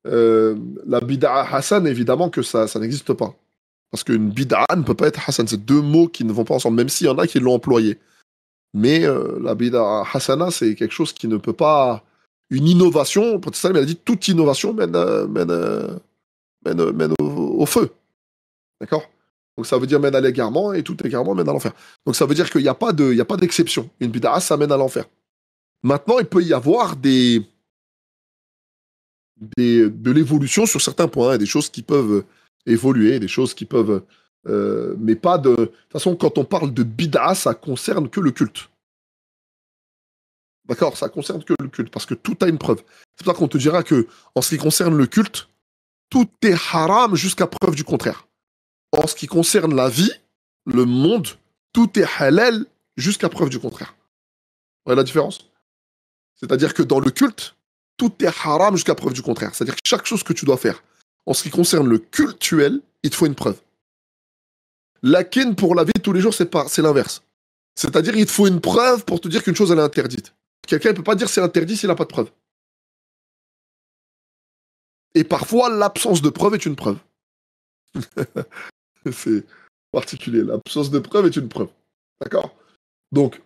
Speaker 1: Euh, la bid'a Hassan, évidemment que ça n'existe pas. Parce qu'une bid'a ne peut pas être Hassan. C'est deux mots qui ne vont pas ensemble, même s'il y en a qui l'ont employé. Mais la bid'a Hassana, c'est quelque chose qui ne peut pas. Une innovation, le prophète il a dit toute innovation mène au feu. D'accord. Donc ça veut dire mène à l'égarement et tout égarement mène à l'enfer. Donc ça veut dire qu'il n'y a pas d'exception. Une bid'a, ça mène à l'enfer. Maintenant, il peut y avoir de l'évolution sur certains points, des choses qui peuvent évoluer, des choses qui peuvent. Mais pas de. De toute façon, quand on parle de bid'a, ça concerne que le culte. D'accord. Ça concerne que le culte, parce que tout a une preuve. C'est pour ça qu'on te dira que, en ce qui concerne le culte, tout est haram jusqu'à preuve du contraire. En ce qui concerne la vie, le monde, tout est halal jusqu'à preuve du contraire. Vous voyez la différence? C'est-à-dire que dans le culte, tout est haram jusqu'à preuve du contraire. C'est-à-dire que chaque chose que tu dois faire, en ce qui concerne le cultuel, il te faut une preuve. La kin pour la vie de tous les jours, c'est l'inverse. C'est-à-dire il te faut une preuve pour te dire qu'une chose elle est interdite. Quelqu'un ne peut pas dire c'est interdit s'il n'a pas de preuve. Et parfois, l'absence de preuve est une preuve. C'est particulier. L'absence de preuve est une preuve. D'accord. Donc,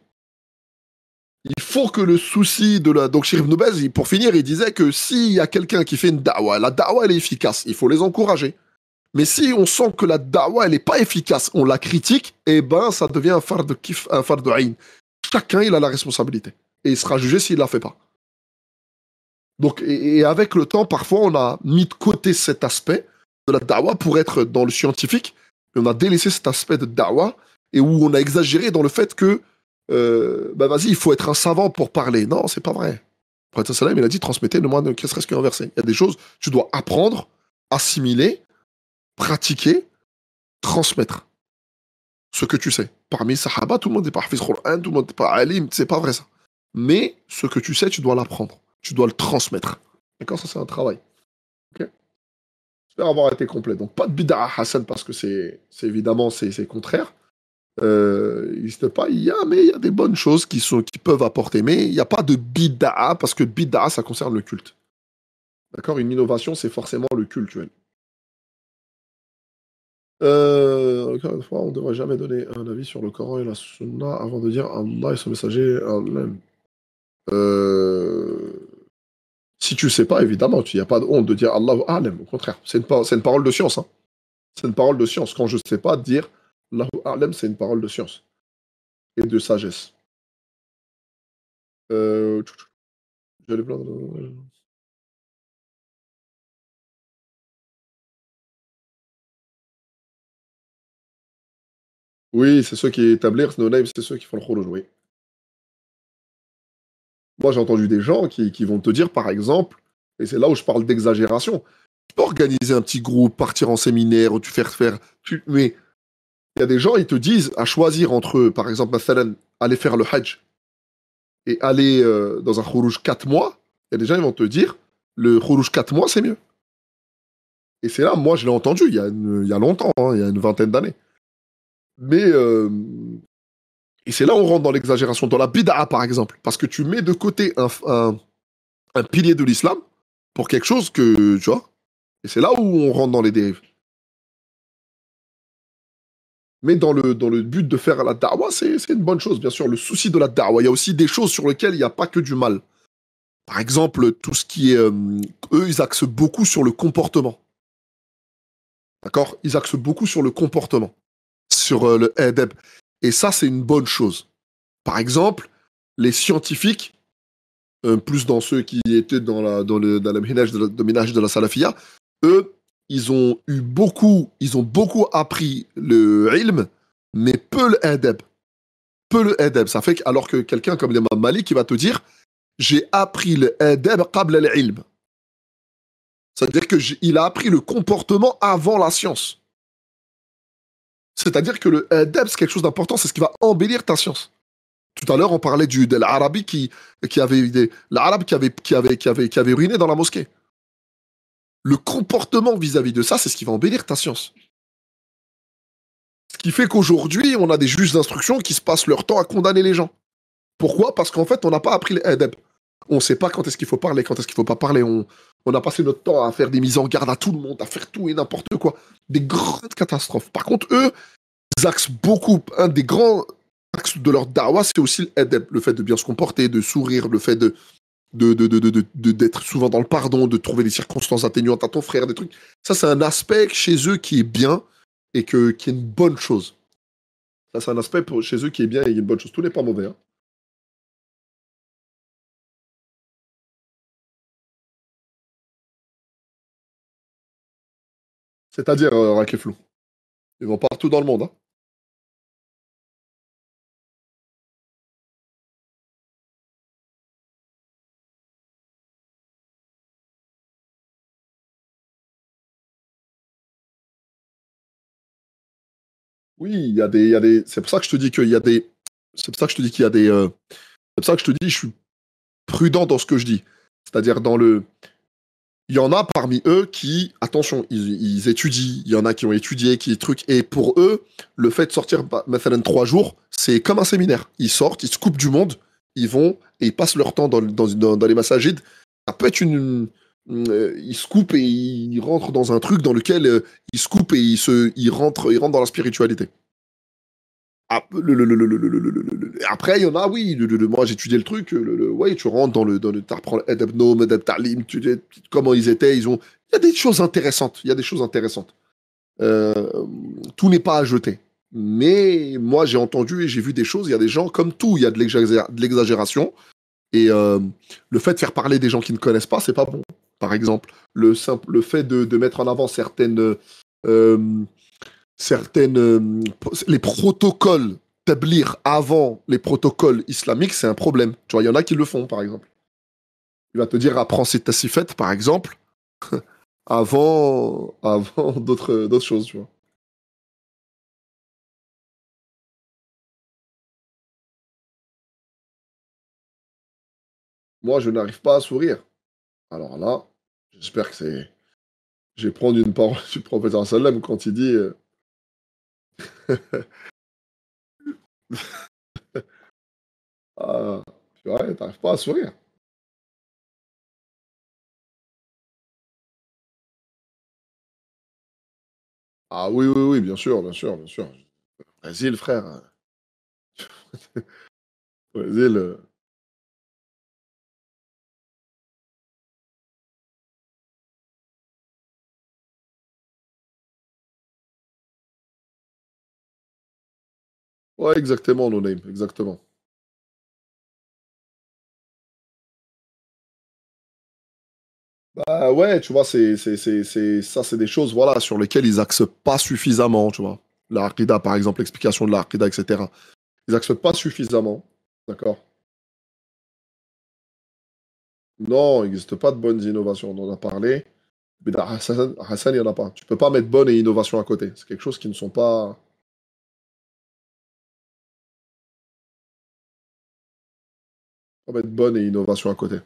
Speaker 1: il faut que le souci de la... Donc, Cheikh Ibn Baz, pour finir, il disait que s'il y a quelqu'un qui fait une da'wa, la da'wa, elle est efficace. Il faut les encourager. Mais si on sent que la da'wa, elle n'est pas efficace, on la critique, eh ben, ça devient un phare de kiff, un phare de haïn. Chacun, il a la responsabilité. Et il sera jugé s'il ne la fait pas. Donc, et avec le temps, parfois, on a mis de côté cet aspect de la da'wa pour être dans le scientifique, et on a délaissé cet aspect de da'wa, et où on a exagéré dans le fait que, bah vas-y, il faut être un savant pour parler. Non, c'est pas vrai. Le prophète sallam, il a dit, transmettez le moins ne serait-ce qu'un verset. Il y a des choses, tu dois apprendre, assimiler, pratiquer, transmettre ce que tu sais. Parmi les sahaba, tout le monde n'est pas hafiz Qur'an, tout le monde n'est pas alim, c'est pas vrai ça. Mais ce que tu sais, tu dois l'apprendre. Tu dois le transmettre. D'accord. Ça, c'est un travail. Ok. J'espère avoir été complet. Donc, pas de bid'a Hassan parce que évidemment, c'est contraire. Il n'existe pas. Mais il y a des bonnes choses qui peuvent apporter. Mais il n'y a pas de bid'a parce que bid'a, ça concerne le culte. D'accord. Une innovation, c'est forcément le cultuel. Encore une fois, on ne devrait jamais donner un avis sur le Coran et la Sunna avant de dire Allah et son messager Allah. Si tu ne sais pas, évidemment, il n'y a pas de honte de dire Allahu A'lam. Au contraire, c'est une parole de science. Hein. C'est une parole de science. Quand je ne sais pas, dire Allahu A'lam, c'est une parole de science et de sagesse. Euh... J'allais plein de... Oui, c'est ceux qui établissent no name, c'est ceux qui font le khuruj, oui. Moi, j'ai entendu des gens qui vont te dire, par exemple, et c'est là où je parle d'exagération, tu peux organiser un petit groupe, partir en séminaire, ou tu faire... mais il y a des gens, ils te disent à choisir entre, par exemple, mathalan, aller faire le hajj et aller dans un khuruj 4 mois. Il y a des gens, ils vont te dire, le khuruj 4 mois, c'est mieux. Et c'est là, moi, je l'ai entendu il y a longtemps, hein, il y a une vingtaine d'années. Mais et c'est là où on rentre dans l'exagération, dans la bid'a par exemple, parce que tu mets de côté un pilier de l'islam pour quelque chose que, tu vois, et c'est là où on rentre dans les dérives. Mais dans le but de faire la da'wa, c'est une bonne chose, bien sûr. Le souci de la da'wa, il y a aussi des choses sur lesquelles il n'y a pas que du mal. Par exemple, tout ce qui est... eux, ils axent beaucoup sur le comportement. D'accord. Ils axent beaucoup sur le comportement, sur le adab. Et ça, c'est une bonne chose. Par exemple, les scientifiques, plus dans ceux qui étaient dans le minhaj de la salafia, eux, ils ont beaucoup appris le ilm, mais peu le adab. Peu le adab. Ça fait que, alors que quelqu'un comme l'imam Malik, qui va te dire, j'ai appris le adab qabla l'ilm. C'est-à-dire qu'il a appris le comportement avant la science. C'est-à-dire que le adab, c'est quelque chose d'important, c'est ce qui va embellir ta science. Tout à l'heure, on parlait de l'Arabi l'arabe qui avait ruiné dans la mosquée. Le comportement vis-à-vis de ça, c'est ce qui va embellir ta science. Ce qui fait qu'aujourd'hui, on a des juges d'instruction qui se passent leur temps à condamner les gens. Pourquoi? Parce qu'en fait, on n'a pas appris les adab. On ne sait pas quand est-ce qu'il faut parler, quand est-ce qu'il ne faut pas parler. On a passé notre temps à faire des mises en garde à tout le monde, à faire tout et n'importe quoi. Des grandes catastrophes. Par contre, eux, ils axent beaucoup. Un des grands axes de leur dawa, c'est aussi l'adab. Le fait de bien se comporter, de sourire, le fait d'être souvent dans le pardon, de trouver des circonstances atténuantes à ton frère, des trucs. Ça, c'est un aspect chez eux qui est bien et qui est une bonne chose. Ça, c'est un aspect chez eux qui est bien et une bonne chose. Tout n'est pas mauvais. Hein. C'est-à-dire, Rakeflou. Ils vont partout dans le monde. Hein. Oui, il y a des. C'est pour ça que je te dis qu'il y a des. C'est pour ça que je te dis qu'il y a des. C'est pour ça que je te dis, je suis prudent dans ce que je dis. C'est-à-dire dans le. Il y en a parmi eux qui, attention, ils étudient. Il y en a qui ont étudié, qui truc. Et pour eux, le fait de sortir, maintenant 3 jours, c'est comme un séminaire. Ils sortent, ils se coupent du monde, ils vont et ils passent leur temps dans les massagides. Ça peut être ils se coupent et ils rentrent dans un truc dans lequel ils se coupent et ils rentrent dans la spiritualité. Ah, après, il y en a, oui. Moi, j'ai étudié le truc. Ouais, tu rentres t'apprends Edeb Nom, Edeb Talim, comment ils étaient. Il y a des choses intéressantes. Il y a des choses intéressantes. Euh, tout n'est pas à jeter. Mais moi, j'ai entendu et j'ai vu des choses. Il y a des gens, comme tout, il y a de l'exagération. Et le fait de faire parler des gens qui ne connaissent pas, c'est pas bon. Par exemple, le fait de mettre en avant euh, les protocoles établir avant les protocoles islamiques, c'est un problème. Tu vois, il y en a qui le font, par exemple. Il va te dire, apprends ces tassifettes, par exemple, avant d'autres choses, tu vois. Moi, je n'arrive pas à sourire. Alors là, j'espère que c'est. Je vais prendre une parole du prophète sallam quand il dit ah, ouais, t'arrives pas à sourire. Ah oui, oui, oui, bien sûr, bien sûr, bien sûr. Brésil, frère. Brésil. Ouais, exactement, no name, exactement. Bah ouais, tu vois, ça, c'est des choses, voilà, sur lesquelles ils axent pas suffisamment, tu vois. La Aqida, par exemple, l'explication de la Aqida, etc. Ils axent pas suffisamment, d'accord? Non, il n'existe pas de bonnes innovations, on en a parlé. Mais dans Hassan, il n'y en a pas. Tu peux pas mettre bonne et innovation à côté. C'est quelque chose qui ne sont pas. Pas mettre bonne et innovation à côté.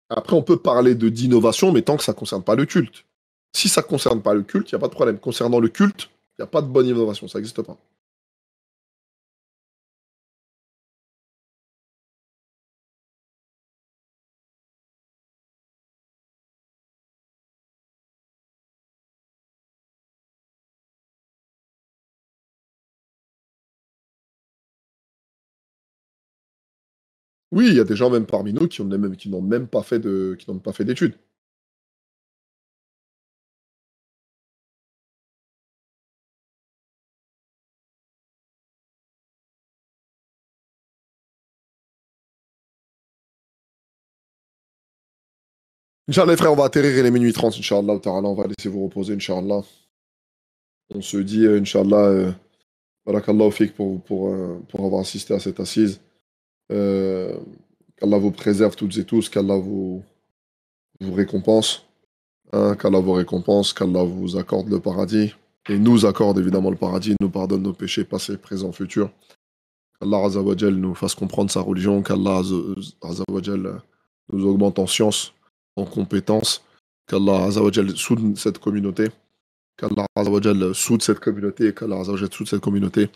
Speaker 1: Après, on peut parler d'innovation, mais tant que ça ne concerne pas le culte. Si ça ne concerne pas le culte, il n'y a pas de problème. Concernant le culte, il n'y a pas de bonne innovation, ça n'existe pas. Oui, il y a des gens même parmi nous qui n'ont même pas fait qui n'ont pas fait d'études. Inch'Allah, frère, on va atterrir, il est minuit 30, Inch'Allah, ta'ala, on va laisser vous reposer, Inch'Allah. On se dit, Inch'Allah, barakallahu fik pour avoir assisté à cette assise. Euh, qu'Allah vous préserve toutes et tous, qu'Allah vous récompense, hein, qu'Allah vous récompense, qu'Allah vous accorde le paradis, et nous accorde évidemment le paradis, nous pardonne nos péchés passés, présents, futurs. qu'Allah Azzawajal nous fasse comprendre sa religion, qu'Allah Azzawajal nous augmente en science, en compétences, qu'Allah Azzawajal soude cette communauté, qu'Allah Azzawajal soude cette communauté, qu'Allah Azzawajal soude cette communauté,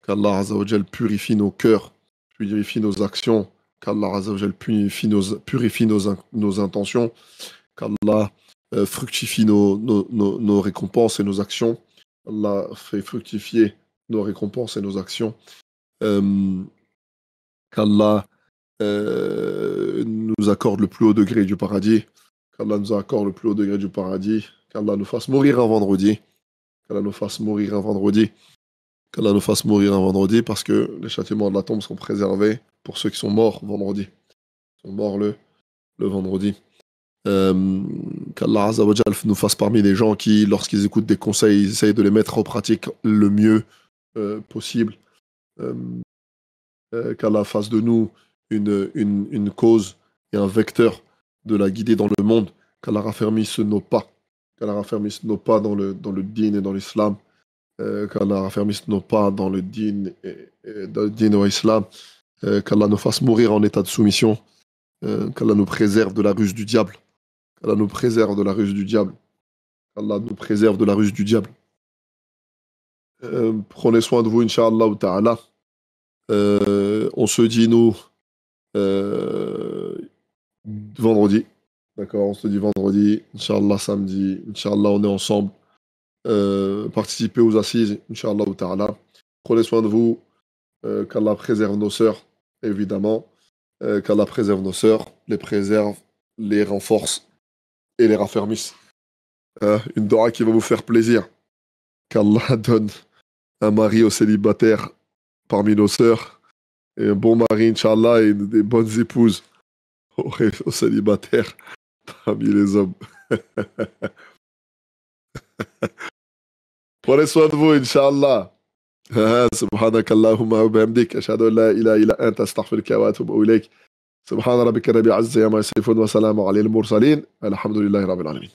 Speaker 1: qu'Allah Azzawajal purifie nos cœurs, purifie nos actions, qu'Allah Azzawajal purifie nos intentions, qu'Allah fructifie nos récompenses et nos actions, Allah fait fructifier nos récompenses et nos actions, qu'Allah nous accorde le plus haut degré du paradis, qu'Allah nous accorde le plus haut degré du paradis, qu'Allah nous fasse mourir un vendredi, qu'Allah nous fasse mourir un vendredi, qu'Allah nous fasse mourir un vendredi, parce que les châtiments de la tombe sont préservés pour ceux qui sont morts vendredi, sont morts le vendredi. Qu'Allah Azzawajal nous fasse parmi les gens qui, lorsqu'ils écoutent des conseils, ils essayent de les mettre en pratique le mieux possible. Qu'Allah fasse de nous une cause et un vecteur de la guider dans le monde, qu'Allah raffermisse nos pas, qu'Allah raffermisse nos pas dans le dîn et dans l'islam, qu'Allah raffermisse nos pas dans le dîn et dans l'islam, qu'Allah nous fasse mourir en état de soumission, qu'Allah nous préserve de la ruse du diable, qu'Allah nous préserve de la ruse du diable, qu'Allah nous préserve de la ruse du diable. Prenez soin de vous, Inch'Allah ta'ala. On se dit, nous, vendredi. D'accord, on se dit vendredi. Inch'Allah, samedi. Inch'Allah, on est ensemble. Participez aux assises, Inch'Allah ta'ala. Prenez soin de vous. Qu'Allah préserve nos sœurs, évidemment. Qu'Allah préserve nos sœurs, les préserve, les renforce et les raffermisse. Une dora qui va vous faire plaisir. Qu'Allah donne un mari aux célibataires parmi nos sœurs, et un bon mari, Inch'Allah, et des bonnes épouses aux célibataires parmi les hommes. Prenez soin de vous, Inch'Allah. سبحانك اللهم وبحمدك أشهد أن لا إله إلا أنت أستغفرك وأتوب إليك سبحان ربك رب العزة عما يصفون وسلام على المرسلين الحمد لله رب العالمين